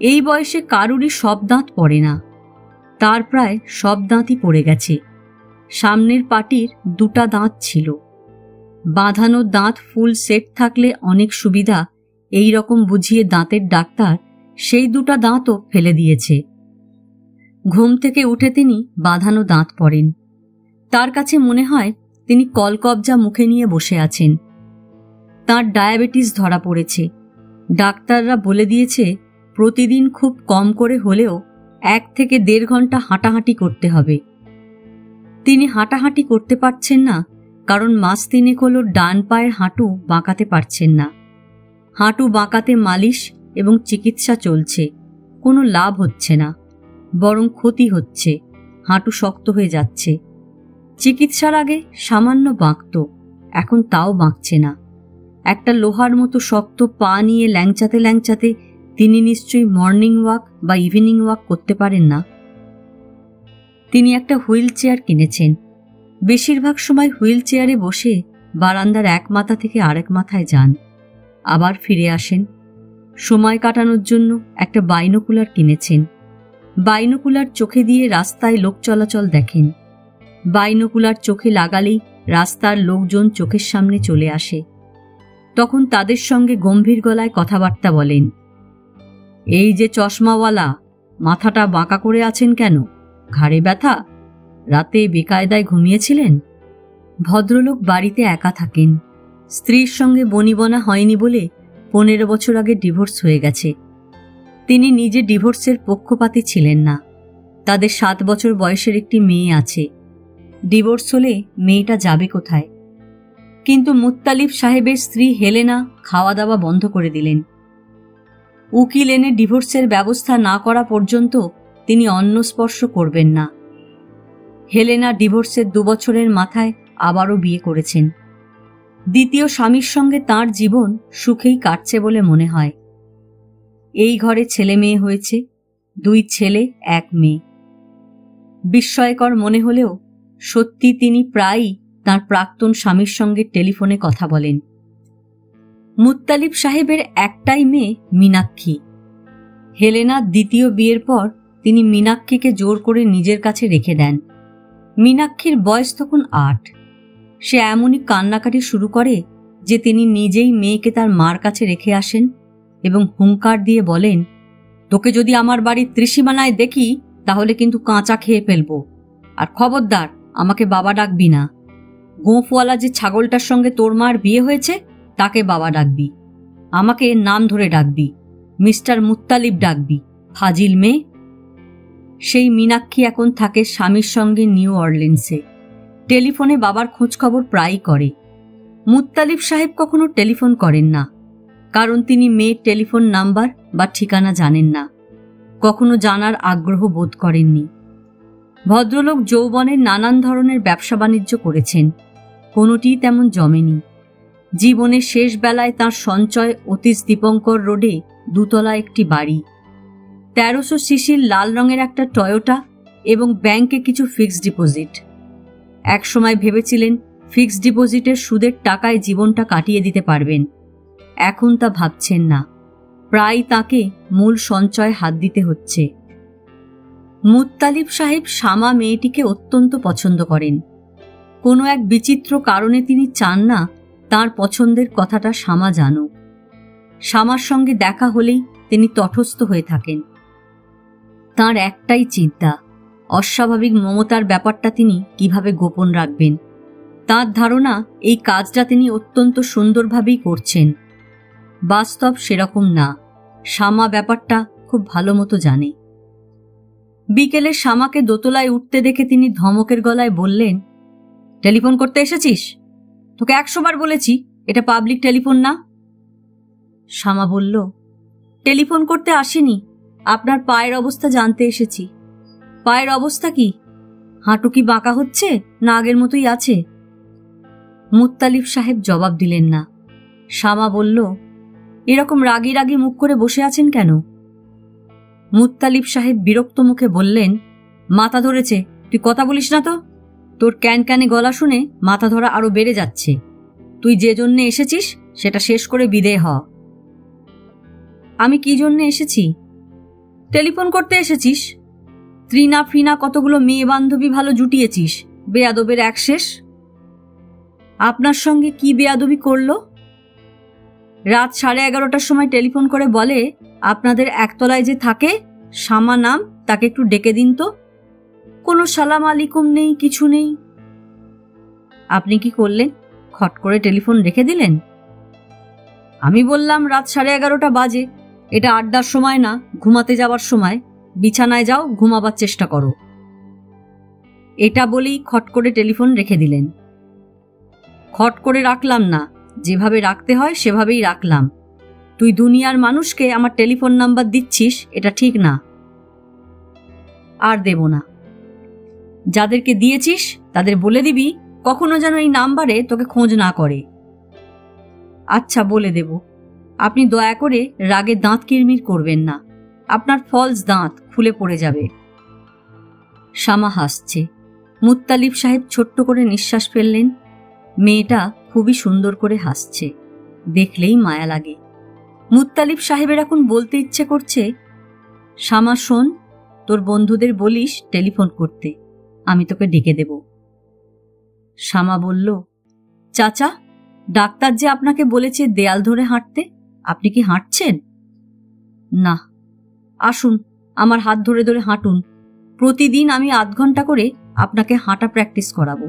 এই বয়সে কারুরই সব দাঁত পড়ে না, তার প্রায় সব দাঁতই পড়ে গেছে। সামনের পাটির দুটা দাঁত ছিল, বাঁধানো দাঁত ফুল সেট থাকলে অনেক সুবিধা, এই রকম বুঝিয়ে দাঁতের ডাক্তার সেই দুটা দাঁতও ফেলে দিয়েছে। ঘুম থেকে উঠে তিনি বাঁধানো দাঁত পড়েন। তার কাছে মনে হয় তিনি কলকবজা মুখে নিয়ে বসে আছেন। তার ডায়াবেটিস ধরা পড়েছে। ডাক্তাররা বলে দিয়েছে প্রতিদিন খুব কম করে হলেও 1 থেকে 1.5 ঘন্টা হাঁটাহাঁটি করতে হবে। তিনি হাঁটাহাঁটি করতে পারছেন না, কারণ মাস 3 হলো ডান পায়ের হাঁটু বাঁকাতে পারছেন না। হাঁটু বাঁকাতে মালিশ এবং চিকিৎসা চলছে, কোনো লাভ হচ্ছে না, বরং ক্ষতি হচ্ছে। হাঁটু শক্ত হয়ে যাচ্ছে। চিকিৎসার আগে সামান্য বাঁকত, এখন তাও বাঁকছে না। একটা লোহার মতো শক্ত পা নিয়ে ল্যাংচাতে ল্যাংচাতে তিনি নিশ্চয়ই মর্নিং ওয়াক বা ইভিনিং ওয়াক করতে পারেন না। তিনি একটা হুইল চেয়ার কিনেছেন। বেশিরভাগ সময় হুইল চেয়ারে বসে বারান্দার এক মাথা থেকে আরেক মাথায় যান, আবার ফিরে আসেন। সময় কাটানোর জন্য একটা বাইনোকুলার কিনেছেন। বাইনোকুলার চোখে দিয়ে রাস্তায় লোক চলাচল দেখেন। বাইনোকুলার চোখে লাগালেই রাস্তার লোকজন চোখের সামনে চলে আসে। তখন তাদের সঙ্গে গম্ভীর গলায় কথাবার্তা বলেন। এই যে চশমাওয়ালা, মাথাটা বাঁকা করে আছেন কেন? ঘাড়ে ব্যথা? রাতে বেকায়দায় ঘুমিয়েছিলেন? ভদ্রলোক বাড়িতে একা থাকেন। স্ত্রীর সঙ্গে বনিবনা হয়নি বলে 15 বছর আগে ডিভোর্স হয়ে গেছে। তিনি নিজে ডিভোর্সের পক্ষপাতী ছিলেন না। তাদের 7 বছর বয়সের একটি মেয়ে আছে। ডিভোর্স হলে মেয়েটা যাবে কোথায়? কিন্তু মুত্তালিব সাহেবের স্ত্রী হেলেনা খাওয়া দাওয়া বন্ধ করে দিলেন। উকিল এনে ডিভোর্সের ব্যবস্থা না করা পর্যন্ত তিনি অন্ন স্পর্শ করবেন না। হেলেনা ডিভোর্সের 2 বছরের মাথায় আবারও বিয়ে করেছেন। দ্বিতীয় স্বামীর সঙ্গে তাঁর জীবন সুখেই কাটছে বলে মনে হয়। এই ঘরে ছেলে মেয়ে হয়েছে, 2 ছেলে 1 মেয়ে। বিস্ময়কর মনে হলেও সত্যি তিনি প্রায়ই তাঁর প্রাক্তন স্বামীর সঙ্গে টেলিফোনে কথা বলেন। মুত্তালিব সাহেবের একটাই মেয়ে মীনাক্ষী। হেলেনার দ্বিতীয় বিয়ের পর তিনি মীনাক্ষীকে জোর করে নিজের কাছে রেখে দেন। মীনাক্ষীর বয়স তখন 8। সে এমনই কান্নাকাটি শুরু করে যে তিনি নিজেই মেয়েকে তার মার কাছে রেখে আসেন এবং হুঙ্কার দিয়ে বলেন, তোকে যদি আমার বাড়ির ত্রিসীমানায় দেখি তাহলে কিন্তু কাঁচা খেয়ে ফেলব। আর খবরদার, আমাকে বাবা ডাকবি না। গোঁফওয়ালা যে ছাগলটার সঙ্গে তোর মার বিয়ে হয়েছে তাকে বাবা ডাকবি। আমাকে নাম ধরে ডাকবি, মিস্টার মুত্তালিব ডাকবি, ফাজিল মেয়ে। সেই মীনাক্ষী এখন থাকে স্বামীর সঙ্গে নিউ অরলিন্সে। টেলিফোনে বাবার খোঁজখবর প্রায়ই করে। মুত্তালিব সাহেব কখনো টেলিফোন করেন না, কারণ তিনি মেয়ের টেলিফোন নাম্বার বা ঠিকানা জানেন না, কখনো জানার আগ্রহ বোধ করেননি। ভদ্রলোক যৌবনের নানান ধরনের ব্যবসা বাণিজ্য করেছেন, কোনোটিই তেমন জমেনি। জীবনের শেষ বেলায় তাঁর সঞ্চয় অতীশ দীপঙ্কর রোডে 2 তলা একটি বাড়ি, 1300 সিসির লাল রঙের একটা টয়োটা এবং ব্যাংকে কিছু ফিক্সড ডিপোজিট। একসময় ভেবেছিলেন ফিক্সড ডিপোজিটের সুদের টাকায় জীবনটা কাটিয়ে দিতে পারবেন। এখন তা ভাবছেন না, প্রায় তাকে মূল সঞ্চয় হাত দিতে হচ্ছে। মুত্তালিব সাহেব শামা মেয়েটিকে অত্যন্ত পছন্দ করেন। কোনো এক বিচিত্র কারণে তিনি চান না তাঁর পছন্দের কথাটা শামা জানুক। শামার সঙ্গে দেখা হলেই তিনি তটস্থ হয়ে থাকেন। তাঁর একটাই চিন্তা, অস্বাভাবিক মমতার ব্যাপারটা তিনি কিভাবে গোপন রাখবেন। তাঁর ধারণা এই কাজটা তিনি অত্যন্ত সুন্দরভাবেই করছেন। বাস্তব সেরকম না। শামা ব্যাপারটা খুব ভালো মতো জানে। বিকেলে শামাকে দোতলায় উঠতে দেখে তিনি ধমকের গলায় বললেন, টেলিফোন করতে এসেছিস? তোকে 100 বার বলেছি এটা পাবলিক টেলিফোন না। শামা বলল, টেলিফোন করতে আসেনি, আপনার পায়ের অবস্থা জানতে এসেছি। পায়ের অবস্থা কি? হাঁটু কি বাঁকা হচ্ছে না আগের মতোই আছে? মুত্তালিব সাহেব জবাব দিলেন না। শামা বলল, এরকম রাগি রাগি মুখ করে বসে আছেন কেন? মুত্তালিব সাহেব বিরক্ত মুখে বললেন, মাথা ধরেছে, তুই কথা বলিস না তো। তোর ক্যানক্যানে গলা শুনে মাথা ধরা আরো বেড়ে যাচ্ছে। তুই যে জন্যে এসেছিস সেটা শেষ করে বিদেয় হ। আমি কি জন্যে এসেছি? টেলিফোন করতে এসেছিস। ত্রিনা ফিনা কতগুলো মেয়ে বান্ধবী ভালো জুটিয়েছিস, বেয়াদবের এক শেষ। আপনার সঙ্গে কি বেয়াদবি করল? রাত 11:30টার সময় টেলিফোন করে বলে, আপনাদের একতলায় যে থাকে শামা নাম, তাকে একটু ডেকে দিন তো। কোনো সালাম আলিকুম নেই, কিছু নেই। আপনি কি করলেন? খট করে টেলিফোন রেখে দিলেন? আমি বললাম, রাত 11:30 বাজে, এটা আড্ডার সময় না, ঘুমাতে যাবার সময়। বিছানায় যাও, ঘুমাবার চেষ্টা করো। এটা বলেই খট করে টেলিফোন রেখে দিলেন। খট করে রাখলাম না, যেভাবে রাখতে হয় সেভাবেই রাখলাম। তুই দুনিয়ার মানুষকে আমার টেলিফোন নাম্বার দিচ্ছিস, এটা ঠিক না। আর দেব না। যাদেরকে দিয়েছিস তাদের বলে দিবি কখনো যেন এই নাম্বারে তোকে খোঁজ না করে। আচ্ছা, বলে দেব। আপনি দয়া করে রাগে দাঁত কিরমির করবেন না, আপনার ফলস দাঁত খুলে পড়ে যাবে। শামা হাসছে। মুত্তালিব সাহেব ছোট্ট করে নিঃশ্বাস ফেললেন। মেয়েটা খুবই সুন্দর করে হাসছে, দেখলেই মায়া লাগে। মুত্তালিব সাহেবের এখন বলতে ইচ্ছে করছে, শামা শোন, তোর বন্ধুদের বলিস টেলিফোন করতে, আমি তোকে ডেকে দেব। শামা বলল, চাচা, ডাক্তার যে আপনাকে বলেছে দেয়াল ধরে হাঁটতে, আপনি কি হাঁটছেন? না। আসুন, আমার হাত ধরে ধরে হাঁটুন। প্রতিদিন আমি আধ ঘন্টা করে আপনাকে হাঁটা প্র্যাকটিস করাবো।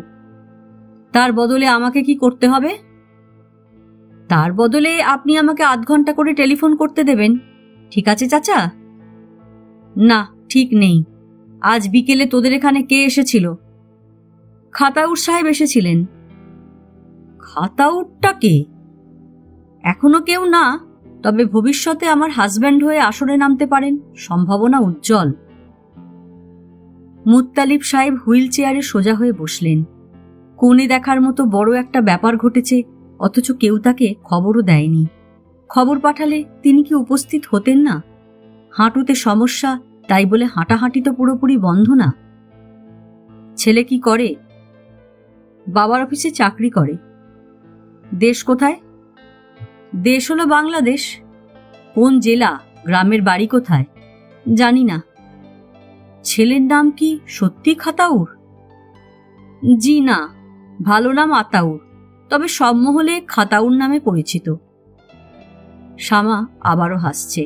তার বদলে আমাকে কি করতে হবে? তার বদলে আপনি আমাকে আধ ঘন্টা করে টেলিফোন করতে দেবেন। ঠিক আছে চাচা? না, ঠিক নেই। আজ বিকেলে তোদের এখানে কে এসেছিল? খাতাউর সাহেব এসেছিলেন। খাতাউরটা কে? এখনো কেউ না, তবে ভবিষ্যতে আমার হাজব্যান্ড হয়ে আসরে নামতে পারেন, সম্ভাবনা উজ্জ্বল। মুত্তালিব সাহেব হুইল চেয়ারে সোজা হয়ে বসলেন। কোণে দেখার মতো বড় একটা ব্যাপার ঘটেছে, অথচ কেউ তাকে খবরও দেয়নি। খবর পাঠালে তিনি কি উপস্থিত হতেন না? হাঁটুতে সমস্যা, তাই বলে হাঁটাহাঁটি তো পুরোপুরি বন্ধ না। ছেলে কি করে? বাবার অফিসে চাকরি করে। দেশ কোথায়? দেশ হলো বাংলাদেশ। কোন জেলা? গ্রামের বাড়ি কোথায়? জানি না। ছেলের নাম কি সত্যি খাতাউর? জি না, ভালো নাম আতাউর, তবে সব মহলে খাতাউর নামে পরিচিত। শামা আবারও হাসছে।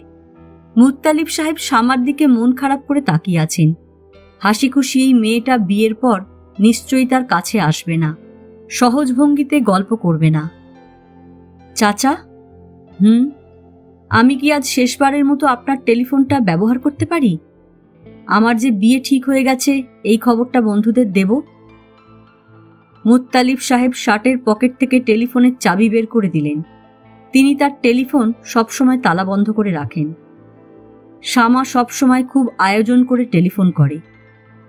মুত্তালিব সাহেব শামার দিকে মন খারাপ করে তাকিয়ে আছেন। হাসি খুশি এই মেয়েটা বিয়ের পর নিশ্চয়ই তার কাছে আসবে না, সহজ ভঙ্গিতে গল্প করবে না। চাচা, আমি কি আজ শেষবারের মতো আপনার টেলিফোনটা ব্যবহার করতে পারি? আমার যে বিয়ে ঠিক হয়ে গেছে, এই খবরটা বন্ধুদের দেব। মুত্তালিব সাহেব শার্টের পকেট থেকে টেলিফোনের চাবি বের করে দিলেন। তিনি তার টেলিফোন সবসময় তালাবন্ধ করে রাখেন। শামা সবসময় খুব আয়োজন করে টেলিফোন করে।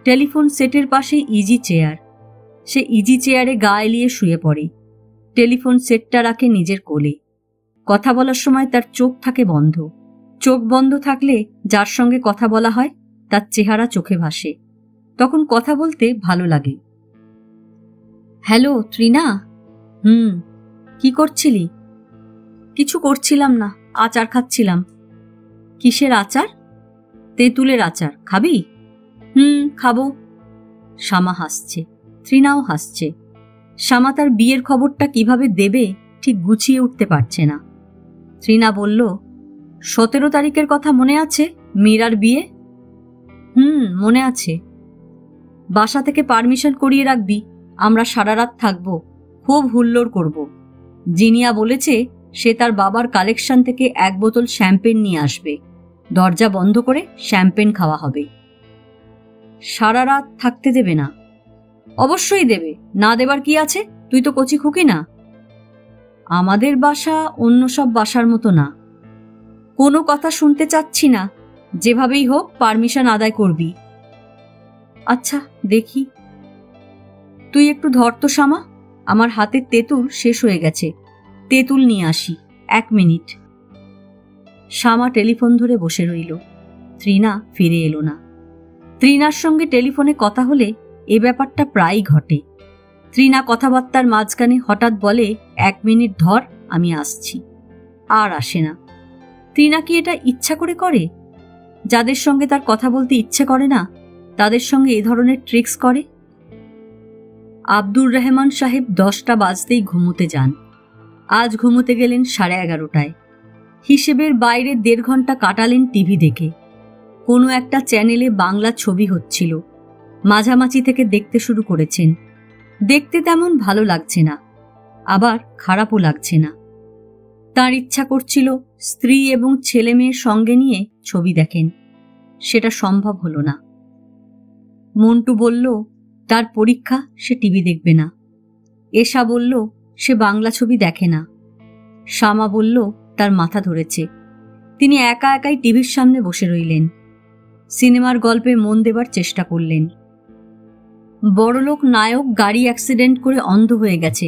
টেলিফোন সেটের পাশে ইজি চেয়ার। সে ইজি চেয়ারে গা এলিয়ে শুয়ে পড়ে। টেলিফোন সেটটা রাখে নিজের কোলে। কথা বলার সময় তার চোখ থাকে বন্ধ। চোখ বন্ধ থাকলে যার সঙ্গে কথা বলা হয় তার চেহারা চোখে ভাসে, তখন কথা বলতে ভালো লাগে। হ্যালো ত্রিনা। কি করছিলি? কিছু করছিলাম না, আচার খাচ্ছিলাম। কিসের আচার? তেঁতুলের আচার। খাবি? খাবো। শামা হাসছে, ত্রিনাও হাসছে। শামা তার বিয়ের খবরটা কিভাবে দেবে ঠিক গুছিয়ে উঠতে পারছে না। ত্রিনা বলল, 17 তারিখের কথা মনে আছে? মীরার বিয়ে। মনে আছে। বাসা থেকে পারমিশন করিয়ে রাখবি, আমরা সারা রাত থাকবো, খুব হুল্লোড় করব। জিনিয়া বলেছে সে তার বাবার কালেকশন থেকে 1 বোতল শ্যাম্পেন নিয়ে আসবে। দরজা বন্ধ করে শ্যাম্পেন খাওয়া হবে। সারা রাত থাকতে দেবে না? অবশ্যই দেবে, না দেবার কি আছে? তুই তো কচি খুকি না। আমাদের বাসা অন্য সব বাসার মতো না। কোনো কথা শুনতে চাচ্ছি না, যেভাবেই হোক পারমিশন আদায় করবি। আচ্ছা, দেখি। তুই একটু ধর তো শামা, আমার হাতের তেঁতুল শেষ হয়ে গেছে, তেঁতুল নিয়ে আসি। 1 মিনিট। শামা টেলিফোন ধরে বসে রইল। ত্রিনা ফিরে এলো না। ত্রিনার সঙ্গে টেলিফোনে কথা হলে এ ব্যাপারটা প্রায়ই ঘটে। ত্রিনা কথাবার্তার মাঝখানে হঠাৎ বলে, 1 মিনিট ধর, আমি আসছি। আর আসে না। ত্রিনা কি এটা ইচ্ছা করে করে? যাদের সঙ্গে তার কথা বলতে ইচ্ছে করে না তাদের সঙ্গে এ ধরনের ট্রিক্স করে। আব্দুর রহমান সাহেব 10টা বাজতেই ঘুমোতে যান। আজ ঘুমোতে গেলেন 11:30টায়। হিসেবের বাইরে 1.5 ঘন্টা কাটালেন টিভি দেখে। কোনো একটা চ্যানেলে বাংলা ছবি হচ্ছিল, মাঝামাঝি থেকে দেখতে শুরু করেছেন। দেখতে তেমন ভালো লাগছে না, আবার খারাপও লাগছে না। তার ইচ্ছা করছিল স্ত্রী এবং ছেলে মেয়ের সঙ্গে নিয়ে ছবি দেখেন, সেটা সম্ভব হলো না। মন্টু বলল তার পরীক্ষা, সে টিভি দেখবে না। এশা বলল সে বাংলা ছবি দেখে না। শ্যামা বলল তার মাথা ধরেছে। তিনি একা একাই টিভির সামনে বসে রইলেন। সিনেমার গল্পে মন দেবার চেষ্টা করলেন। বড়লোক নায়ক গাড়ি অ্যাক্সিডেন্ট করে অন্ধ হয়ে গেছে।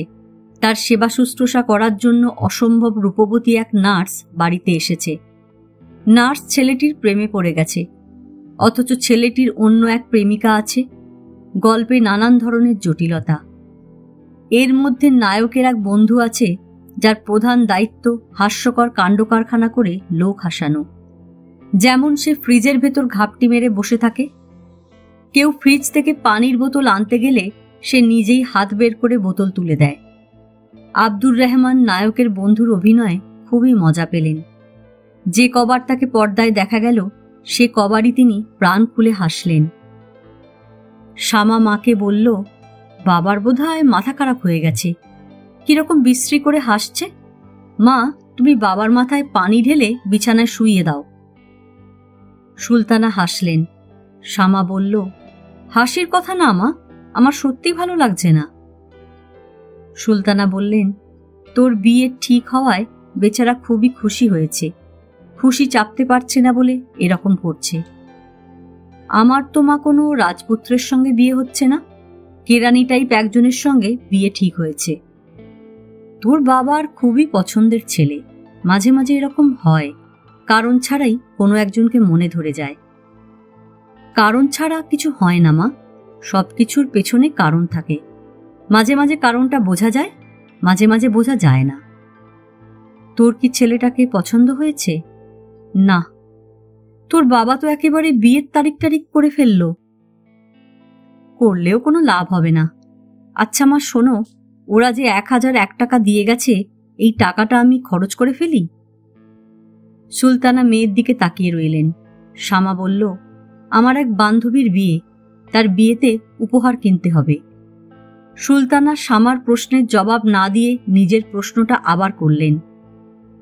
তার সেবা শুশ্রূষা করার জন্য অসম্ভব রূপবতী এক নার্স বাড়িতে এসেছে। নার্স ছেলেটির প্রেমে পড়ে গেছে, অথচ ছেলেটির অন্য এক প্রেমিকা আছে। গল্পে নানান ধরনের জটিলতা। এর মধ্যে নায়কের এক বন্ধু আছে যার প্রধান দায়িত্ব হাস্যকর কাণ্ডকারখানা করে লোক হাসানো। যেমন সে ফ্রিজের ভেতর ঘাপটি মেরে বসে থাকে। কেউ ফ্রিজ থেকে পানির বোতল আনতে গেলে সে নিজেই হাত বের করে বোতল তুলে দেয়। আব্দুর রহমান নায়কের বন্ধুর অভিনয়ে খুবই মজা পেলেন। যে কবার তাকে পর্দায় দেখা গেল সে কবারই তিনি প্রাণ খুলে হাসলেন। শ্যামা মাকে বলল, বাবার বোধহয় মাথা খারাপ হয়ে গেছে, কিরকম বিশ্রী করে হাসছে। মা, তুমি বাবার মাথায় পানি ঢেলে বিছানায় শুইয়ে দাও। সুলতানা হাসলেন। শ্যামা বলল, হাসির কথা না মা, আমার সত্যি ভালো লাগছে না। সুলতানা বললেন, তোর বিয়ে ঠিক হওয়ায় বেচারা খুবই খুশি হয়েছে, খুশি চাপতে পারছে না বলে এরকম করছে। আমার তো মা কোনো রাজপুত্রের সঙ্গে বিয়ে হচ্ছে না, কেরানি টাইপ একজনের সঙ্গে বিয়ে ঠিক হয়েছে। তোর বাবার খুবই পছন্দের ছেলে, মাঝে মাঝে এরকম হয়, কারণ ছাড়াই কোনো একজনকে মনে ধরে যায়। কারণ ছাড়া কিছু হয় না মা, সবকিছুর পেছনে কারণ থাকে। মাঝে মাঝে কারণটা বোঝা যায়, মাঝে মাঝে বোঝা যায় না। তোর কি ছেলেটাকে পছন্দ হয়েছে? না। তোর বাবা তো একেবারে বিয়ের তারিখ করে ফেলল। করলেও কোনো লাভ হবে না। আচ্ছা মা শোনো, ওরা যে 1001 টাকা দিয়ে গেছে, এই টাকাটা আমি খরচ করে ফেলি? সুলতানা মেয়ের দিকে তাকিয়ে রইলেন। শ্যামা বলল, আমার এক বান্ধবীর বিয়ে, তার বিয়েতে উপহার কিনতে হবে। সুলতানা শ্যামার প্রশ্নের জবাব না দিয়ে নিজের প্রশ্নটা আবার করলেন,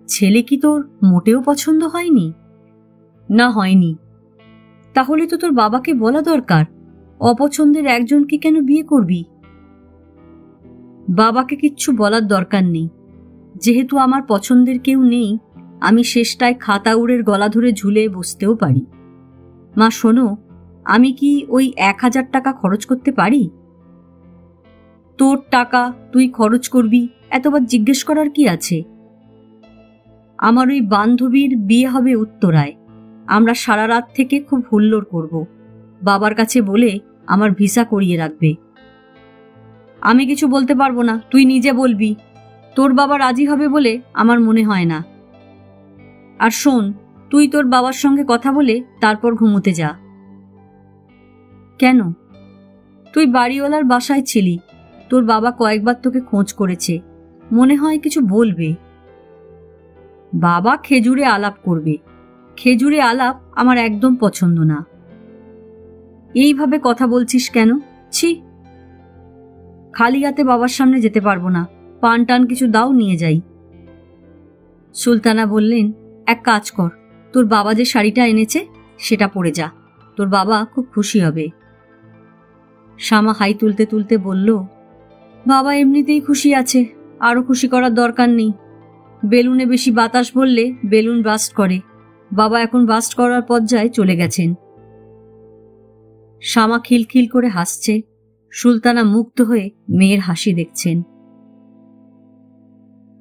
ছেলে কি তোর মোটেও পছন্দ হয়নি? না, হয়নি। তাহলে তো তোর বাবাকে বলা দরকার, অপছন্দের একজনকে কেন বিয়ে করবি? বাবাকে কিচ্ছু বলার দরকার নেই। যেহেতু আমার পছন্দের কেউ নেই, আমি শেষটায় খাতাউড়ের গলা ধরে ঝুলে বসতেও পারি। মা শোনো, আমি কি ওই 1000 টাকা খরচ করতে পারি? তোর টাকা তুই খরচ করবি, এতবার জিজ্ঞেস করার কি আছে? আমার ওই বান্ধবীর বিয়ে হবে উত্তরায়। আমরা সারা রাত থেকে খুব হুল্লোড় করব। বাবার কাছে বলে আমার ভিসা করিয়ে রাখবে। আমি কিছু বলতে পারবো না, তুই নিজে বলবি। তোর বাবা রাজি হবে বলে আমার মনে হয় না। আর শোন, তুই তোর বাবার সঙ্গে কথা বলে তারপর ঘুমোতে যা। কেন? তুই বাড়িওয়ালার বাসায় ছিলি, তোর বাবা কয়েকবার তোকে খোঁজ করেছে, মনে হয় কিছু বলবে। বাবা খেজুরে আলাপ করবে। খেজুরে আলাপ আমার একদম পছন্দ না। এইভাবে কথা বলছিস কেন? ছি। খালি হাতে বাবার সামনে যেতে পারবো না, পান টান কিছু দাও, নিয়ে যাই। সুলতানা বললেন, এক কাজ কর, তোর বাবা যে শাড়িটা এনেছে সেটা পরে যা, তোর বাবা খুব খুশি হবে। শ্যামা হাই তুলতে তুলতে বলল, বাবা এমনিতেই খুশি আছে, আরো খুশি করার দরকার নেই। বেলুনে বেশি বাতাস বললে বেলুন বাস্ট করে, বাবা এখন বাস্ট করার পর্যায়ে চলে গেছেন। শ্যামা খিলখিল করে হাসছে। সুলতানা মুগ্ধ হয়ে মেয়ের হাসি দেখছেন।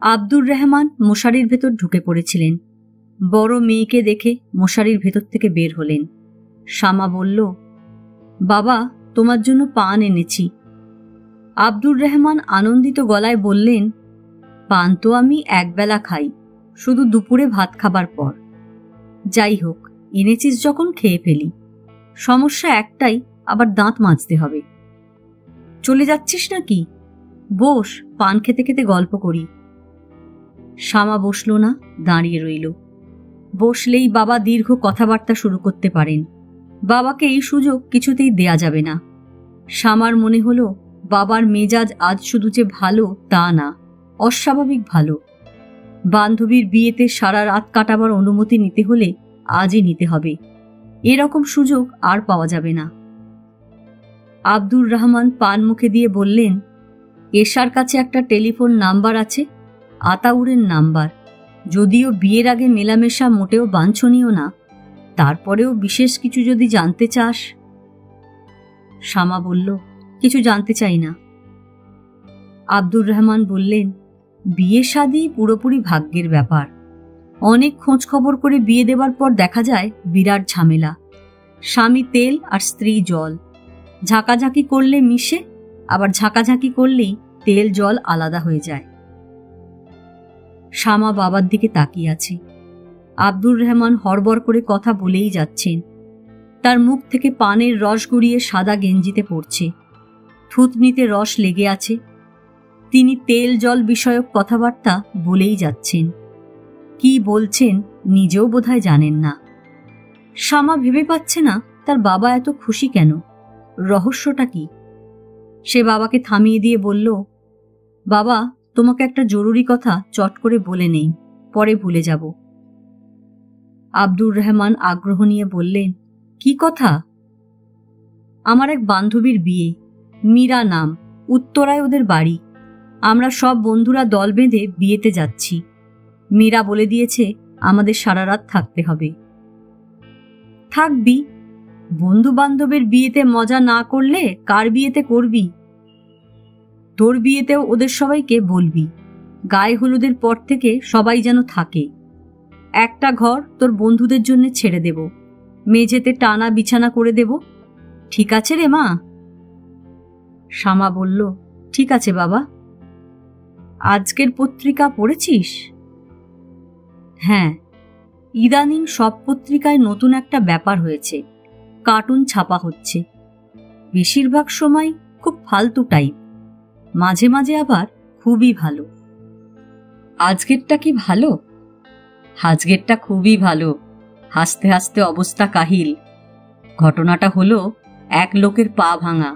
আব্দুর রহমান মশারির ভেতর ঢুকে পড়েছিলেন। বড় মেয়েকে দেখে মশারির ভেতর থেকে বের হলেন। শ্যামা বলল, বাবা তোমার জন্য পান এনেছি। আব্দুর রহমান আনন্দিত গলায় বললেন, পান তো আমি একবেলা খাই, শুধু দুপুরে ভাত খাবার পর। যাই হোক, এনেছিস যখন খেয়ে ফেলি। সমস্যা একটাই, আবার দাঁত মাজতে হবে। চলে যাচ্ছিস নাকি? বস, পান খেতে খেতে গল্প করি। শ্যামা বসল না, দাঁড়িয়ে রইল। বসলেই বাবা দীর্ঘ কথাবার্তা শুরু করতে পারেন। বাবাকে এই সুযোগ কিছুতেই দেয়া যাবে না। শ্যামার মনে হলো বাবার মেজাজ আজ শুধু যে ভালো তা না, অস্বাভাবিক ভালো। বান্ধবীর বিয়েতে সারা রাত কাটাবার অনুমতি নিতে হলে আজই নিতে হবে, এরকম সুযোগ আর পাওয়া যাবে না। আব্দুর রহমান পান মুখে দিয়ে বললেন, এশার কাছে একটা টেলিফোন নাম্বার আছে, আতাউরের নাম্বার। যদিও বিয়ের আগে মেলামেশা মোটেও বাঞ্ছনীয় না, তারপরেও বিশেষ কিছু যদি জানতে চাস। শামা বলল, কিছু জানতে চাই না। আব্দুর রহমান বললেন, বিয়ে শাদী পুরোপুরি ভাগ্যের ব্যাপার। অনেক খোঁজ খবর করে বিয়ে দেবার পর দেখা যায় বিরাট ঝামেলা। স্বামী তেল আর স্ত্রী জল, ঝাঁকাঝাঁকি করলে মিশে, আবার ঝাঁকাঝাঁকি করলেই তেল জল আলাদা হয়ে যায়। শামা বাবার দিকে তাকিয়ে আছে। আব্দুর রহমান হড়বড় করে কথা বলেই যাচ্ছেন। তার মুখ থেকে পানের রস গড়িয়ে সাদা গেঞ্জিতে পড়ছে, থুতনিতে রস লেগে আছে। তিনি তেল জল বিষয়ক কথাবার্তা বলেই যাচ্ছেন। কি বলছেন নিজেও বোধহয় জানেন না। শামা ভেবে পাচ্ছে না তার বাবা এত খুশি কেন, রহস্যটা কি। সে বাবাকে থামিয়ে দিয়ে বলল, বাবা, তোমাকে একটা জরুরি কথা চট করে বলে নেই, পরে ভুলে যাব। আব্দুর রহমান আগ্রহ নিয়ে বললেন, কি কথা? আমার এক বান্ধবীর বিয়ে, মীরা নাম, উত্তরায় ওদের বাড়ি। আমরা সব বন্ধুরা দল বেঁধে বিয়েতে যাচ্ছি। মীরা বলে দিয়েছে আমাদের সারা রাত থাকতে হবে। থাকবি? বন্ধু বান্ধবের বিয়েতে মজা না করলে কার বিয়েতে করবি? তোর বিয়েতেও ওদের সবাইকে বলবি, গায়ে হলুদের পর থেকে সবাই যেন থাকে। একটা ঘর তোর বন্ধুদের জন্য ছেড়ে দেব, মেঝেতে টানা বিছানা করে দেব। ঠিক আছে রে মা? শামা বলল, ঠিক আছে বাবা। আজকের পত্রিকা পড়েছিস? হ্যাঁ, ইদানিং সব পত্রিকায় নতুন একটা ব্যাপার হয়েছে, কার্টুন ছাপা হচ্ছে। বেশিরভাগ সময় খুব ফালতু টাইপ, মাঝে মাঝে আবার খুবই ভালো। আজকেরটা কি ভালো? আজকেরটা খুবই ভালো। হাসতে হাসতে অবস্থা কাহিল। ঘটনাটা হলো, এক লোকের পা ভাঙা,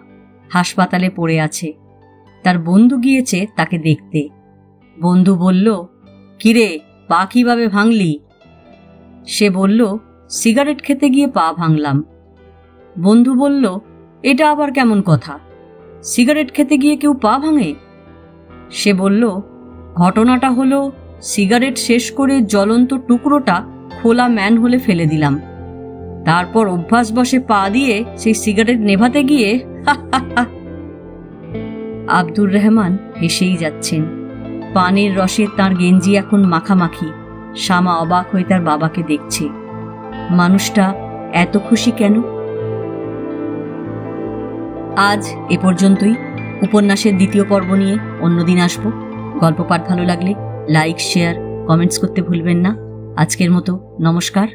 হাসপাতালে পড়ে আছে। তার বন্ধু গিয়েছে তাকে দেখতে। বন্ধু বলল, কিরে, পা কিভাবে ভাঙলি? সে বলল, সিগারেট খেতে গিয়ে পা ভাঙলাম। বন্ধু বলল, এটা আবার কেমন কথা? সিগারেট খেতে গিয়ে কেউ পা ভাঙে? সে বলল, ঘটনাটা হলো, সিগারেট শেষ করে জ্বলন্ত টুকরোটা খোলা ম্যানহোলে ফেলে দিলাম। তারপর অভ্যাসবশে পা দিয়ে সেই সিগারেট নেভাতে গিয়ে আব্দুর রহমান হেসেই যাচ্ছেন। পানের রসে তার গেঞ্জি এখন মাখামাখি। শামা অবাক হয়ে তার বাবাকে দেখছে। মানুষটা এত খুশি কেন? আজ এ পর্যন্তই। উপন্যাসের দ্বিতীয় পর্ব নিয়ে অন্যদিন আসব। গল্প পাঠ ভালো লাগলে লাইক, শেয়ার, কমেন্টস করতে ভুলবেন না। আজকের মতো নমস্কার।